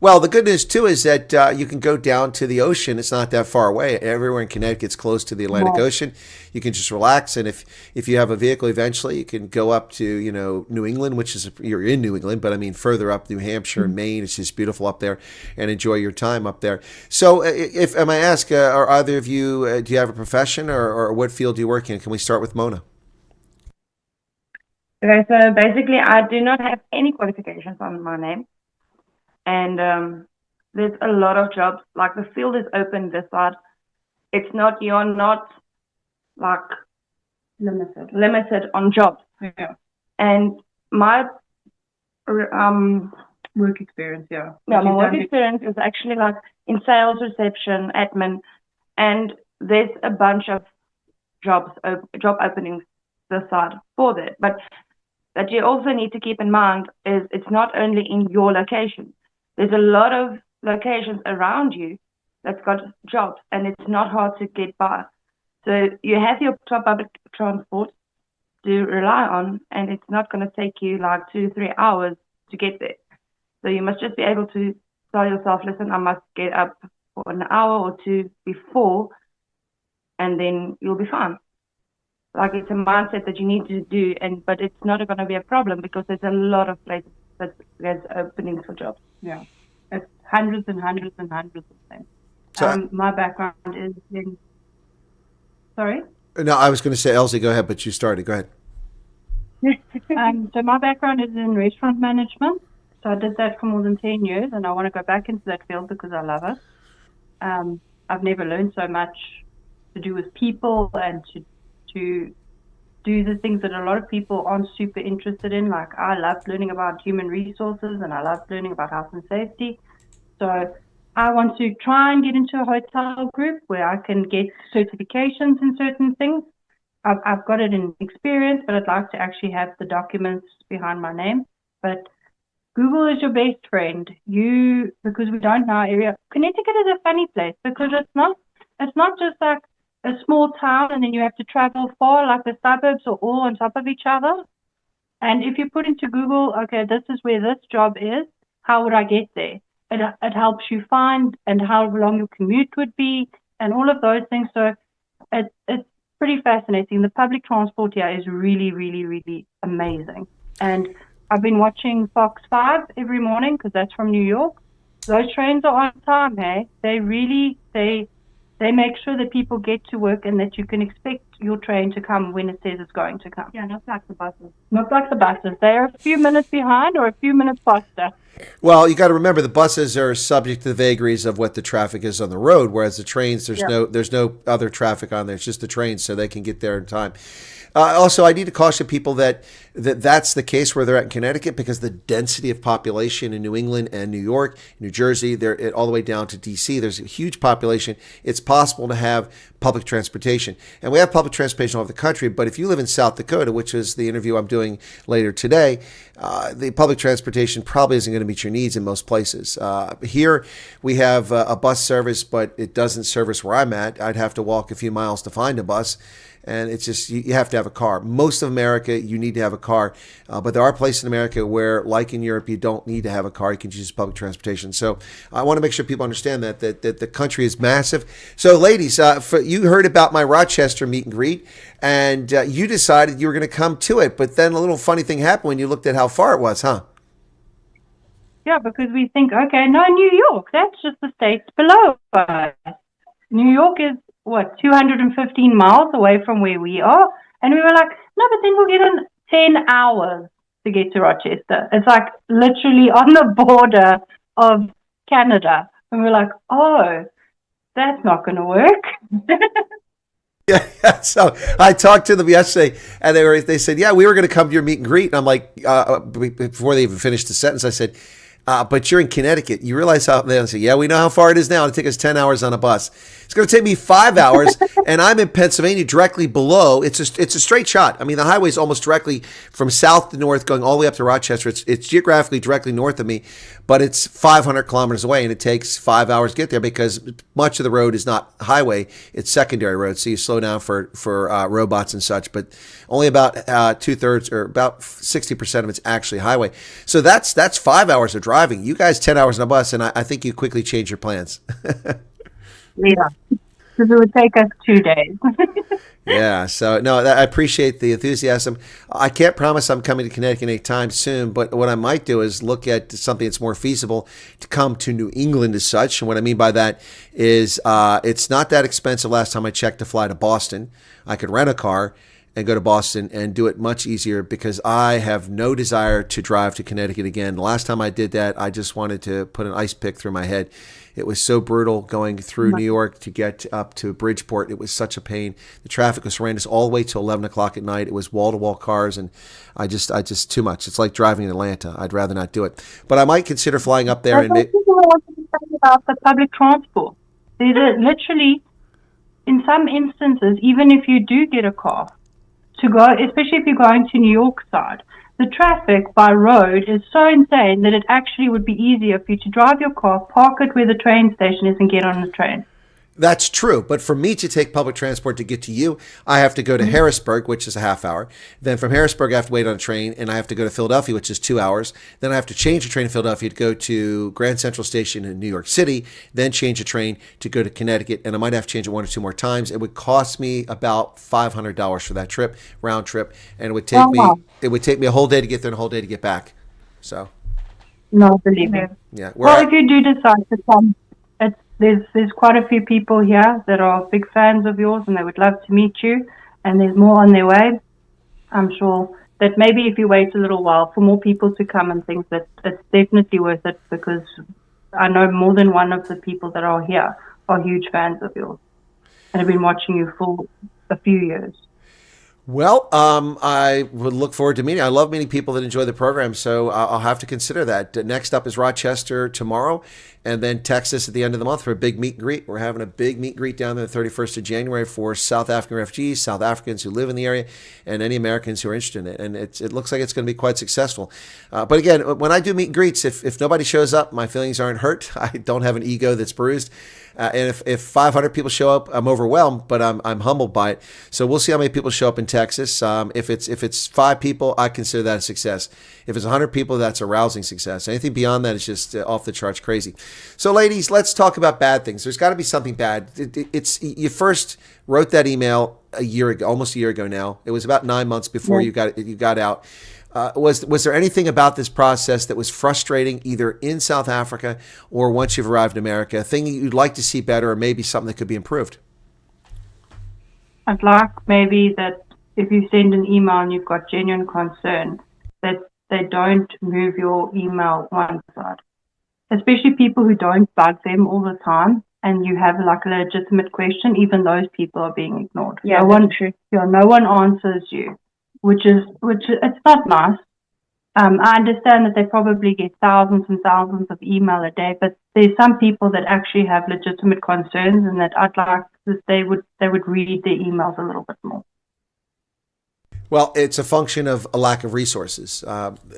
Well, the good news, too, is that you can go down to the ocean. It's not that far away. Everywhere in Connecticut's close to the Atlantic Ocean. You can just relax. And if you have a vehicle eventually, you can go up to, New England, which is, you're in New England, but I mean further up, New Hampshire and Maine. It's just beautiful up there and enjoy your time up there. So if I may ask, are either of you, do you have a profession or what field do you work in? Can we start with Mona? Okay, so basically I do not have any qualifications on my name. And there's a lot of jobs, like the field is open this side. It's not, you're not like limited on jobs. Yeah. And my work experience, my work experience is actually like in sales, reception, admin, and there's a bunch of job openings this side for that. But that you also need to keep in mind is it's not only in your location. There's a lot of locations around you that's got jobs, and it's not hard to get by. So you have your public transport to rely on, and it's not going to take you like 2 to 3 hours to get there. So you must just be able to tell yourself, listen, I must get up for an hour or two before, and then you'll be fine. Like it's a mindset that you need to do, but it's not going to be a problem because there's a lot of places that there's openings for jobs. Yeah, it's hundreds and hundreds and hundreds of them. So, my background is in... Sorry? No, I was going to say, Elsie, go ahead, but you started. Go ahead. So my background is in restaurant management. So I did that for more than 10 years, and I want to go back into that field because I love it. I've never learned so much to do with people and to do the things that a lot of people aren't super interested in. Like I love learning about human resources and I love learning about health and safety. So I want to try and get into a hotel group where I can get certifications in certain things. I've got it in experience, but I'd like to actually have the documents behind my name. But Google is your best friend. Because we don't know our area. Connecticut is a funny place because it's not just like a small town and then you have to travel far, like the suburbs are all on top of each other. And if you put into Google, okay, this is where this job is, how would I get there? It helps you find and how long your commute would be and all of those things. So it's pretty fascinating. The public transport here is really, really, really amazing. And I've been watching Fox 5 every morning because that's from New York. Those trains are on time, hey? They make sure that people get to work and that you can expect your train to come when it says it's going to come. Yeah, not like the buses. Not like the buses. They're a few minutes behind or a few minutes faster. Well, you got to remember the buses are subject to the vagaries of what the traffic is on the road, whereas the trains, there's no other traffic on there. It's just the trains, so they can get there in time. Also, I need to caution people that's the case where they're at in Connecticut, because the density of population in New England and New York, New Jersey, they're all the way down to D.C. There's a huge population. It's possible to have public transportation. And we have public transportation all over the country, but if you live in South Dakota, which is the interview I'm doing later today, the public transportation probably isn't going to meet your needs in most places. Here, we have a bus service, but it doesn't service where I'm at. I'd have to walk a few miles to find a bus. And it's just, you have to have a car. Most of America, you need to have a car. But there are places in America where, like in Europe, you don't need to have a car. You can use public transportation. So I want to make sure people understand that the country is massive. So ladies, you heard about my Rochester meet and greet, and you decided you were going to come to it. But then a little funny thing happened when you looked at how far it was, huh? Yeah, because we think, okay, no, New York, that's just the states below us. New York is, 215 miles away from where we are? And we were like, no, but then we'll get in 10 hours to get to Rochester. It's like literally on the border of Canada. And we're like, oh, that's not going to work. Yeah, so I talked to them yesterday, and they said, yeah, we were going to come to your meet and greet. And I'm like, before they even finished the sentence, I said, but you're in Connecticut. You realize how they say, yeah, we know how far it is now. It'll take us 10 hours on a bus. It's going to take me 5 hours, and I'm in Pennsylvania directly below. It's a straight shot. I mean, the highway is almost directly from south to north, going all the way up to Rochester. It's geographically directly north of me, but it's 500 kilometers away, and it takes 5 hours to get there because much of the road is not highway. It's secondary road, so you slow down for robots and such, but only about 2/3 or about 60% of it's actually highway. So that's 5 hours of driving. You guys 10 hours on a bus, and I think you quickly change your plans. Yeah, because it would take us 2 days. Yeah, so no, I appreciate the enthusiasm. I can't promise I'm coming to Connecticut anytime soon, but what I might do is look at something that's more feasible to come to New England as such. And what I mean by that is it's not that expensive. Last time I checked to fly to Boston, I could rent a car and go to Boston and do it much easier because I have no desire to drive to Connecticut again. The last time I did that, I just wanted to put an ice pick through my head. It was so brutal going through New York to get up to Bridgeport. It was such a pain. The traffic was horrendous all the way till 11 o'clock at night. It was wall-to-wall cars, and I just too much. It's like driving in Atlanta. I'd rather not do it. But I might consider flying up there. And people want to say about the public transport. There's literally, in some instances, even if you do get a car, to go, especially if you're going to New York side, the traffic by road is so insane that it actually would be easier for you to drive your car, park it where the train station is, and get on the train. That's true. But for me to take public transport to get to you, I have to go to Harrisburg, which is a half hour. Then from Harrisburg, I have to wait on a train, and I have to go to Philadelphia, which is 2 hours. Then I have to change a train in Philadelphia to go to Grand Central Station in New York City, then change a train to go to Connecticut, and I might have to change it 1 or 2 more times. It would cost me about $500 for that trip, round trip, and it would take me a whole day to get there and a whole day to get back. So, no, believe me. Yeah. Well, if you do decide to come, there's quite a few people here that are big fans of yours, and they would love to meet you. And there's more on their way. I'm sure that maybe if you wait a little while for more people to come and things, that it's definitely worth it, because I know more than one of the people that are here are huge fans of yours and have been watching you for a few years. Well, I would look forward to meeting. I love meeting people that enjoy the program, so I'll have to consider that. Next up is Rochester tomorrow, and then Texas at the end of the month for a big meet and greet. We're having a big meet and greet down there the 31st of January for South African refugees, South Africans who live in the area, and any Americans who are interested in it. And it looks like it's going to be quite successful. But again, when I do meet and greets, if nobody shows up, my feelings aren't hurt. I don't have an ego that's bruised. And if 500 people show up, I'm overwhelmed, but I'm humbled by it. So we'll see how many people show up in Texas. If it's 5 people, I consider that a success. If it's 100 people, that's a rousing success. Anything beyond that is just off the charts crazy. So ladies, let's talk about bad things. There's got to be something bad. You first wrote that email a year ago, almost a year ago now. It was about 9 months before you got out. Was there anything about this process that was frustrating, either in South Africa or once you've arrived in America, a thing you'd like to see better, or maybe something that could be improved? I'd like maybe that if you send an email and you've got genuine concern, that they don't move your email one side. Especially people who don't bug them all the time, and you have like a legitimate question, even those people are being ignored. Yeah, no one answers you, which is it's not nice. I understand that they probably get thousands and thousands of email a day, but there's some people that actually have legitimate concerns, and that I'd like that they would read their emails a little bit more. Well, it's a function of a lack of resources.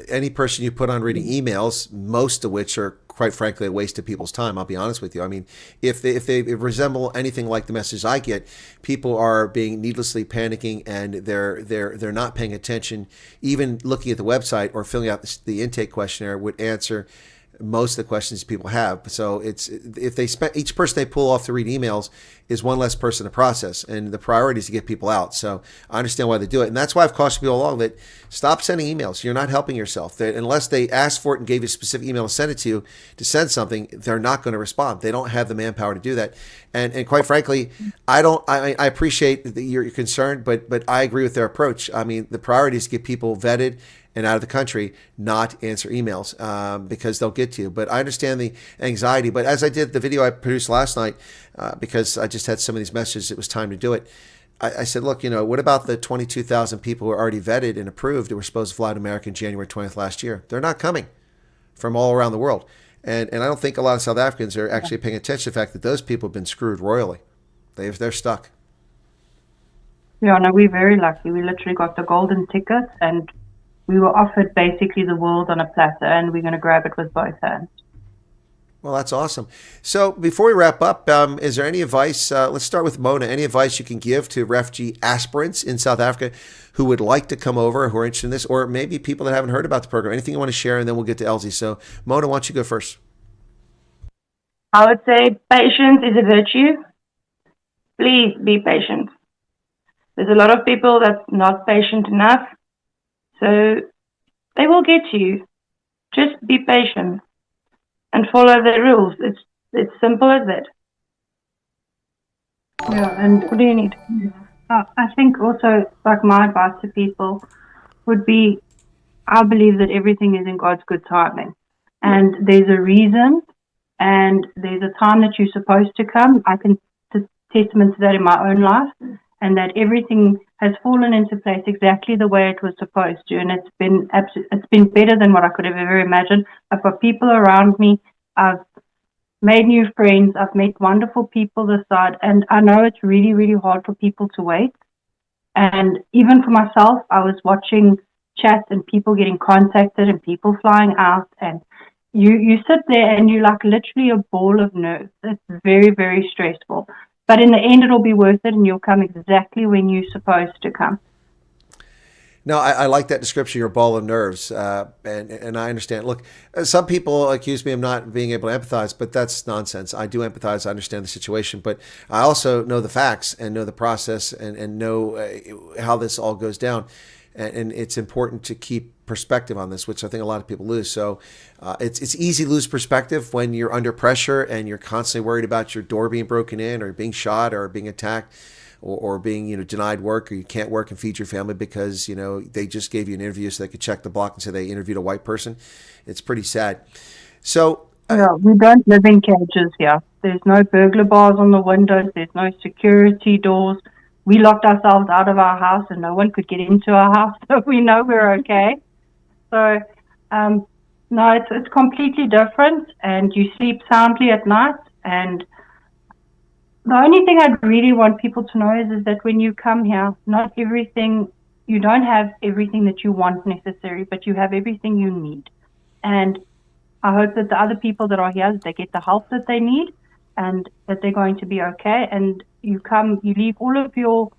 Any person you put on reading emails, most of which are, quite frankly, a waste of people's time. I'll be honest with you. I mean, if they resemble anything like the message I get, people are being needlessly panicking, and they're not paying attention. Even looking at the website or filling out the intake questionnaire would answer most of the questions people have. So it's, if they spend, each person they pull off to read emails is one less person to process, and the priority is to get people out. So I understand why they do it. And that's why I've cautioned people along that stop sending emails. You're not helping yourself. That unless they asked for it and gave you a specific email to send it to you to send something, they're not going to respond. They don't have the manpower to do that. And quite frankly, I appreciate that you're concerned, but I agree with their approach. I mean, the priority is to get people vetted and out of the country, not answer emails because they'll get to you. But I understand the anxiety. But as I did the video I produced last night, because I just had some of these messages, it was time to do it. I said, look, what about the 22,000 people who are already vetted and approved who were supposed to fly to America on January 20th last year? They're not coming from all around the world. And I don't think a lot of South Africans are actually paying attention to the fact that those people have been screwed royally. They're stuck. Yeah, no, we're very lucky. We literally got the golden ticket, and we were offered basically the world on a platter, and we're going to grab it with both hands. Well, that's awesome. So before we wrap up, is there any advice? Let's start with Mona. Any advice you can give to refugee aspirants in South Africa who would like to come over, who are interested in this, or maybe people that haven't heard about the program? Anything you want to share, and then we'll get to Elize. So Mona, why don't you go first? I would say patience is a virtue. Please be patient. There's a lot of people that's not patient enough, so they will get to you. Just be patient and follow the rules. It's simple as that. Yeah, and What do you need? I think also, like, my advice to people would be, I believe that everything is in God's good timing, and there's a reason, and there's a time that you're supposed to come. I can testament to that in my own life, and that everything has fallen into place exactly the way it was supposed to, and it's been better than what I could have ever imagined. I've got people around me. I've made new friends. I've met wonderful people this side, and I know it's really, really hard for people to wait. And even for myself, I was watching chats and people getting contacted and people flying out, and you sit there and you're like literally a ball of nerves. It's very, very stressful. But in the end, it'll be worth it, and you'll come exactly when you're supposed to come. No, I like that description, your ball of nerves, and I understand. Look, some people accuse me of not being able to empathize, but that's nonsense. I do empathize. I understand the situation, but I also know the facts and know the process and know how this all goes down. And it's important to keep perspective on this, which I think a lot of people lose. So it's easy to lose perspective when you're under pressure and you're constantly worried about your door being broken in or being shot or being attacked or being denied work, or you can't work and feed your family because they just gave you an interview so they could check the block and say they interviewed a white person. It's pretty sad. So yeah, we don't live in cages here. There's no burglar bars on the windows. There's no security doors. We locked ourselves out of our house and no one could get into our house, so we know we're okay. So, no, it's completely different, and you sleep soundly at night. And the only thing I'd really want people to know is that when you come here, you don't have everything that you want necessarily, but you have everything you need. And I hope that the other people that are here, they get the help that they need, and that they're going to be okay. And you leave all of your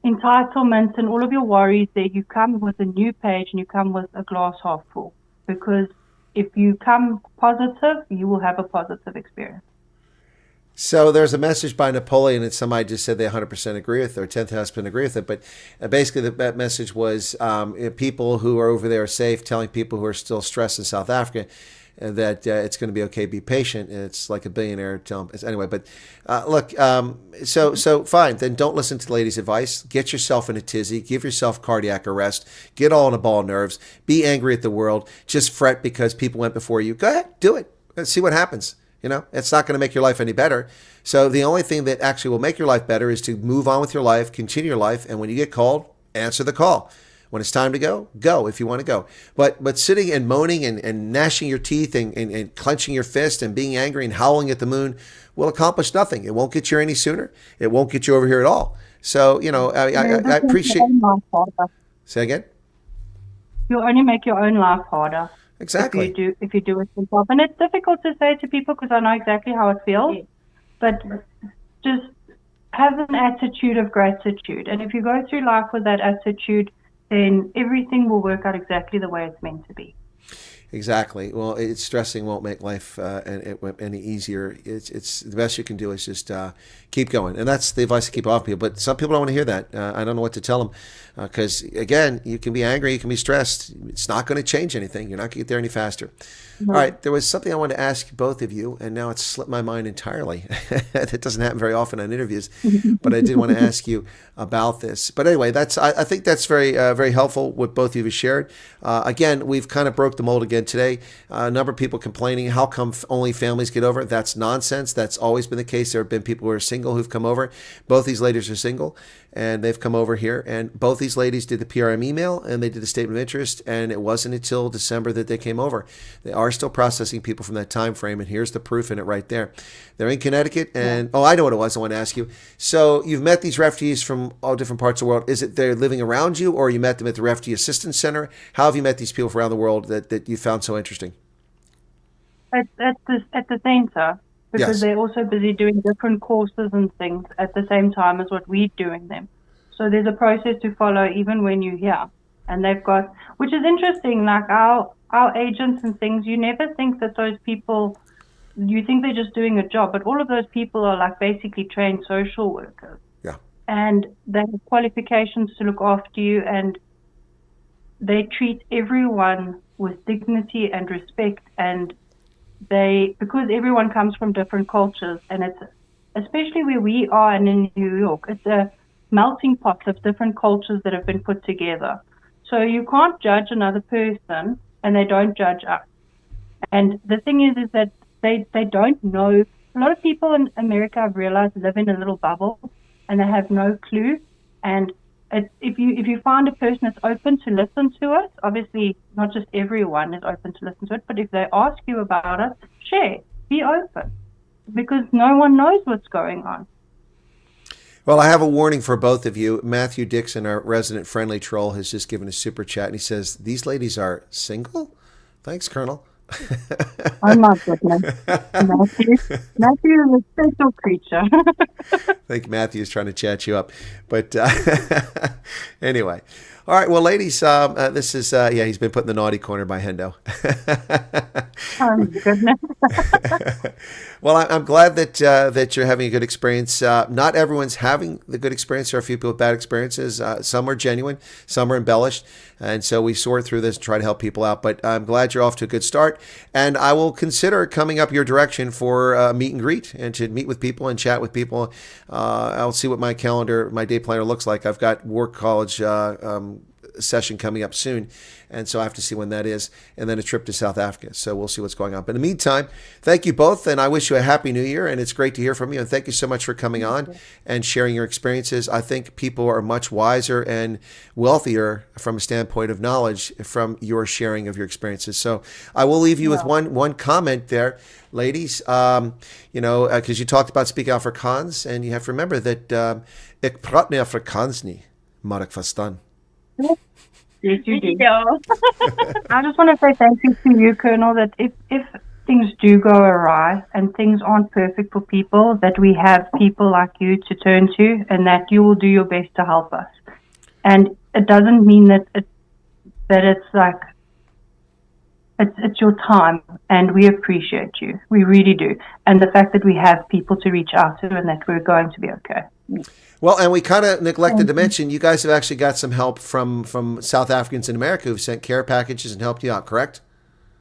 entitlements and all of your worries there. You come with a new page, and you come with a glass half full. Because if you come positive, you will have a positive experience. So there's a message by Napoleon, and somebody just said they 100% agree with it, or 10,000% agree with it. But basically, that message was people who are over there are safe, telling people who are still stressed in South Africa that it's going to be okay. Be patient. It's like a billionaire telling. Anyway, but look, so fine. Then don't listen to the lady's advice. Get yourself in a tizzy. Give yourself cardiac arrest. Get all in a ball of nerves. Be angry at the world. Just fret because people went before you. Go ahead, do it. Let's see what happens. It's not going to make your life any better. So the only thing that actually will make your life better is to move on with your life, continue your life, and when you get called, answer the call. When it's time to go, go if you want to go. But sitting and moaning and gnashing your teeth and clenching your fist and being angry and howling at the moon will accomplish nothing. It won't get you any sooner. It won't get you over here at all. So, I appreciate... Say again? You'll only make your own life harder. Exactly. If you do it yourself. And it's difficult to say to people because I know exactly how it feels. But just have an attitude of gratitude. And if you go through life with that attitude, then everything will work out exactly the way it's meant to be. Exactly. Well, stressing won't make life any easier. It's the best you can do is just keep going, and that's the advice I keep offering people. But some people don't want to hear that. I don't know what to tell them because again, you can be angry, you can be stressed. It's not going to change anything. You're not going to get there any faster. No. All right. There was something I wanted to ask both of you, and now it's slipped my mind entirely. That doesn't happen very often on interviews, but I did want to ask you about this. But anyway, I think that's very very helpful what both of you have shared. Again, we've kind of broke the mold again today. A number of people complaining, how come only families get over? That's nonsense. That's always been the case. There have been people who are single who've come over. Both these ladies are single, and they've come over here. And both these ladies did the PRM email, and they did a statement of interest, and it wasn't until December that they came over. They are still processing people from that time frame, and here's the proof in it right there. They're in Connecticut, and I know what it was I want to ask you. So you've met these refugees from all different parts of the world. Is it they're living around you, or you met them at the Refugee Assistance Center? How have you met these people from around the world that you found so interesting? At the center, because they're also busy doing different courses and things at the same time as what we're doing them. So there's a process to follow even when you're here. And they've got, which is interesting, like our agents and things, you never think that those people, you think they're just doing a job, but all of those people are like basically trained social workers. Yeah. And they have qualifications to look after you, and they treat everyone with dignity and respect, and because everyone comes from different cultures, and it's especially where we are and in New York, it's a melting pot of different cultures that have been put together. So you can't judge another person, and they don't judge us. And the thing is that they don't know. A lot of people in America, I've realized, live in a little bubble, and they have no clue. And if you find a person that's open to listen to us, obviously not just everyone is open to listen to it, but if they ask you about it, share, be open, because no one knows what's going on. Well, I have a warning for both of you. Matthew Dixon, our resident friendly troll, has just given a super chat, and he says, these ladies are single? Thanks, Colonel. Oh my goodness. Matthew is a special creature. I think Matthew is trying to chat you up. But anyway. All right. Well, ladies, this is, he's been put in the naughty corner by Hendo. Oh, goodness. Well, I'm glad that you're having a good experience. Not everyone's having the good experience. There are a few people with bad experiences. Some are genuine, some are embellished. And so we sort through this and try to help people out. But I'm glad you're off to a good start. And I will consider coming up your direction for a meet and greet and to meet with people and chat with people. I'll see what my calendar, my day planner looks like. I've got work college session coming up soon, and so I have to see when that is, and then a trip to South Africa. So we'll see what's going on. But in the meantime, thank you both, and I wish you a happy new year, and it's great to hear from you, and thank you so much for coming on and sharing your experiences. I think people are much wiser and wealthier from a standpoint of knowledge from your sharing of your experiences. So I will leave you with one comment there, ladies, because you talked about speaking Afrikaans, and you have to remember that ek praat nie Afrikaans nie, maar ek verstaan. Yes, you do. I just want to say thank you to you, Colonel, that if things do go awry and things aren't perfect for people, that we have people like you to turn to, and that you will do your best to help us. And it doesn't mean that it's like it's your time, and we appreciate you. We really do. And the fact that we have people to reach out to, and that we're going to be okay. Well, and we kind of neglected to mention, you guys have actually got some help from South Africans in America who've sent care packages and helped you out, correct?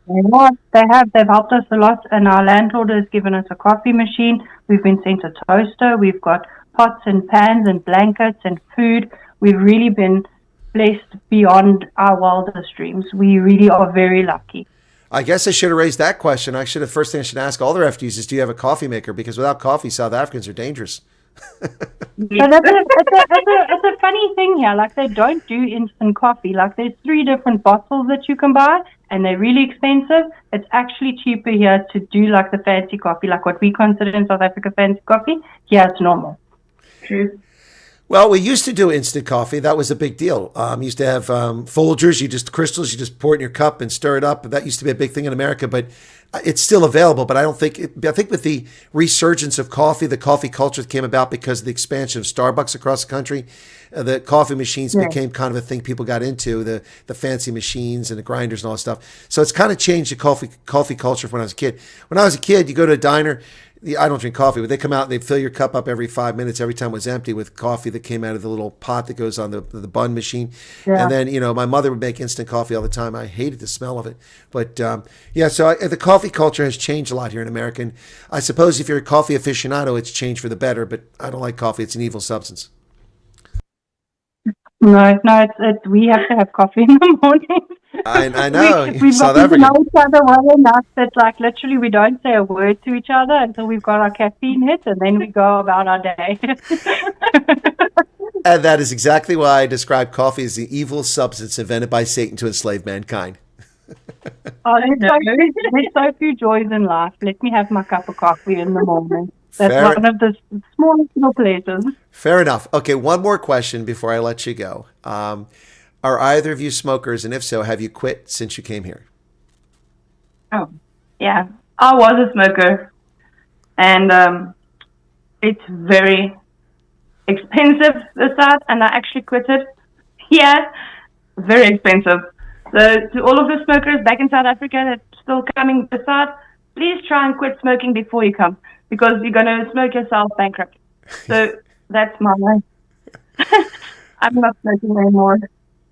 They've helped us a lot, and our landlord has given us a coffee machine. We've been sent a toaster. We've got pots and pans and blankets and food. We've really been blessed beyond our wildest dreams. We really are very lucky. I guess I should have raised that question. First thing I should ask all the refugees is, do you have a coffee maker? Because without coffee, South Africans are dangerous. So it's a funny thing here. Like, they don't do instant coffee. Like, there's 3 different bottles that you can buy, and they're really expensive. It's actually cheaper here to do like the fancy coffee, like what we consider in South Africa fancy coffee. Here it's normal. True. Well, we used to do instant coffee. That was a big deal. Used to have Folgers, crystals, you just pour it in your cup and stir it up. That used to be a big thing in America, but it's still available. But I think with the resurgence of coffee, the coffee culture came about because of the expansion of Starbucks across the country. The coffee machines became kind of a thing people got into, the fancy machines and the grinders and all that stuff. So it's kind of changed the coffee culture from when I was a kid. When I was a kid, you go to a diner. I don't drink coffee, but they come out and they fill your cup up every 5 minutes, every time it was empty, with coffee that came out of the little pot that goes on the bun machine. Yeah. And then, my mother would make instant coffee all the time. I hated the smell of it. But so the coffee culture has changed a lot here in America. And I suppose if you're a coffee aficionado, it's changed for the better, but I don't like coffee. It's an evil substance. No, we have to have coffee in the morning. I know. We've South got to African. know each other well enough that, like, literally we don't say a word to each other until we've got our caffeine hit, and then we go about our day. And that is exactly why I describe coffee as the evil substance invented by Satan to enslave mankind. There's so few joys in life. Let me have my cup of coffee in the morning. That's one of the smallest little pleasures. Fair enough. Okay, one more question before I let you go. Are either of you smokers? And if so, have you quit since you came here? Oh, yeah. I was a smoker. And it's very expensive, this side, and I actually quit it. Yeah, very expensive. So to all of the smokers back in South Africa that's still coming this side, please try and quit smoking before you come, because you're going to smoke yourself bankrupt. So that's my life. I'm not smoking anymore.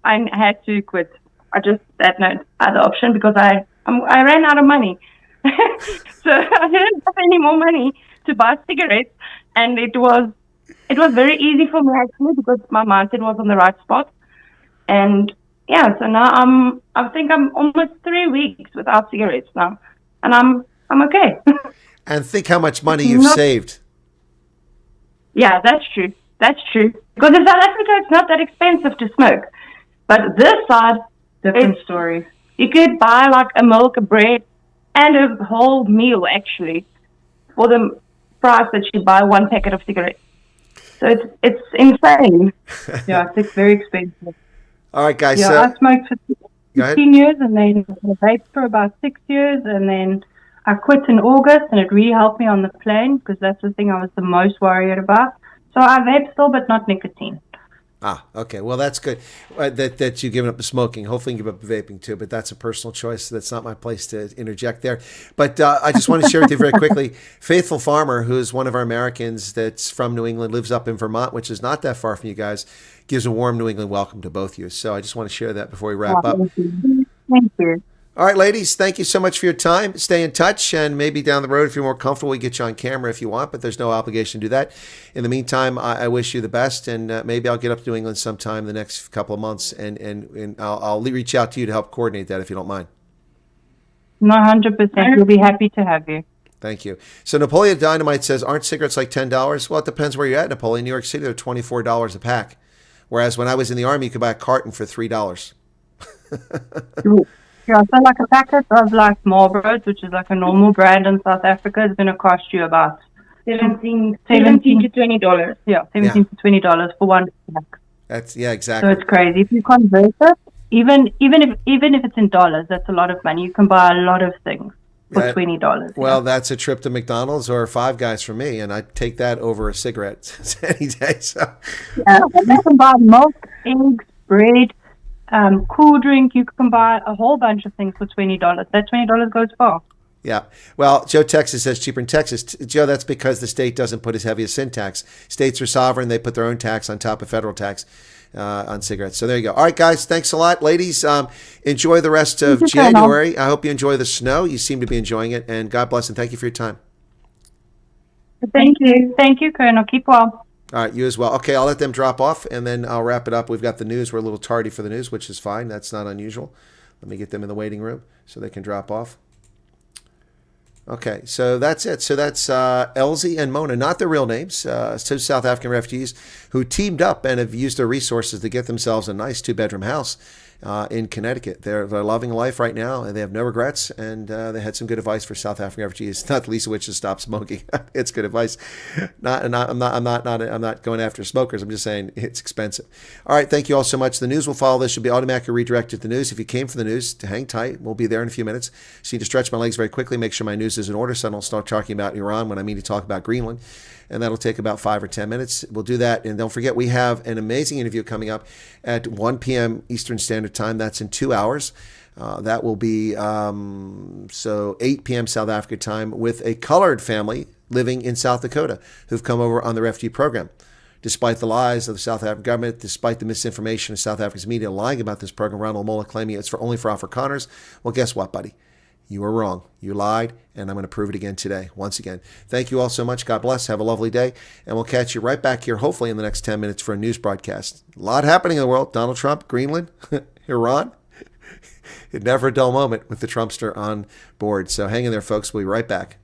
I had to quit. I just had no other option because I ran out of money. So I didn't have any more money to buy cigarettes, and it was very easy for me actually, because my mindset was on the right spot. And yeah, so now I think I'm almost 3 weeks without cigarettes now, and I'm okay. And think how much money you've saved. Yeah, that's true. That's true. Because in South Africa, it's not that expensive to smoke. But this side, different story. You could buy like a milk, a bread, and a whole meal actually for the price that you buy one packet of cigarettes. So it's insane. Yeah, it's very expensive. All right, guys. Yeah, I smoked for 15 years, and then I vaped for about 6 years, and then I quit in August, and it really helped me on the plane, because that's the thing I was the most worried about. So I vape still, but not nicotine. Ah, okay. Well, that's good that you've given up the smoking. Hopefully you give up the vaping too, but that's a personal choice. That's not my place to interject there. But I just want to share with you very quickly, Faithful Farmer, who is one of our Americans that's from New England, lives up in Vermont, which is not that far from you guys, gives a warm New England welcome to both of you. So I just want to share that before we wrap up. Thank you. All right, ladies, thank you so much for your time. Stay in touch, and maybe down the road, if you're more comfortable, we get you on camera if you want, but there's no obligation to do that. In the meantime, I wish you the best, and maybe I'll get up to New England sometime in the next couple of months, and I'll reach out to you to help coordinate that if you don't mind. No, 100%. We'll be happy to have you. Thank you. So Napoleon Dynamite says, aren't cigarettes like $10? Well, it depends where you're at, Napoleon. New York City, they're $24 a pack, whereas when I was in the Army, you could buy a carton for $3. Yeah, so like a packet of like Marlboros, which is like a normal brand in South Africa, is going to cost you about $17 to $20. Yeah, $17 to $20 for one pack. That's exactly. So it's crazy. If you convert it, even if it's in dollars, that's a lot of money. You can buy a lot of things for $20. Well, that's a trip to McDonald's or Five Guys for me, and I'd take that over a cigarette any day. So yeah, you can buy milk, eggs, bread. Cool drink, you can buy a whole bunch of things for $20. That $20 goes far. Yeah. Well, Joe Texas says cheaper in Texas. Joe, that's because the state doesn't put as heavy a sin tax. States are sovereign. They put their own tax on top of federal tax on cigarettes. So there you go. All right, guys. Thanks a lot. Ladies, enjoy the rest of January. I hope you enjoy the snow. You seem to be enjoying it. And God bless and thank you for your time. Thank you. Thank you, Colonel. Keep well. All right, you as well. Okay, I'll let them drop off, and then I'll wrap it up. We've got the news. We're a little tardy for the news, which is fine. That's not unusual. Let me get them in the waiting room so they can drop off. Okay, so that's it. So that's Elize and Mona, not their real names, two South African refugees who teamed up and have used their resources to get themselves a nice 2-bedroom house in Connecticut. They're loving life right now, and they have no regrets, and they had some good advice for South African refugees, not the least of which is stop smoking. It's good advice. I'm not going after smokers. I'm just saying it's expensive. All right, thank you all so much. The news will follow this. You'll be automatically redirected to the news. If you came for the news, hang tight. We'll be there in a few minutes. Just need to stretch my legs very quickly, make sure my news is in order so I don't start talking about Iran when I mean to talk about Greenland. And that'll take about 5 or 10 minutes. We'll do that. And don't forget, we have an amazing interview coming up at 1 p.m. Eastern Standard Time. That's in 2 hours. That will be 8 p.m. South Africa time with a colored family living in South Dakota who've come over on the refugee program. Despite the lies of the South African government, despite the misinformation of South Africa's media lying about this program, Ronald Mola claiming it's only for Afrikaners. Well, guess what, buddy? You were wrong. You lied, and I'm going to prove it again today, once again. Thank you all so much. God bless. Have a lovely day, and we'll catch you right back here, hopefully in the next 10 minutes for a news broadcast. A lot happening in the world. Donald Trump, Greenland, Iran. Never a dull moment with the Trumpster on board. So hang in there, folks. We'll be right back.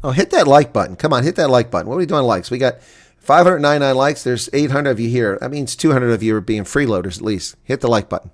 Oh, hit that like button. Come on, hit that like button. What are we doing likes? We got 599 likes. There's 800 of you here. That means 200 of you are being freeloaders at least. Hit the like button.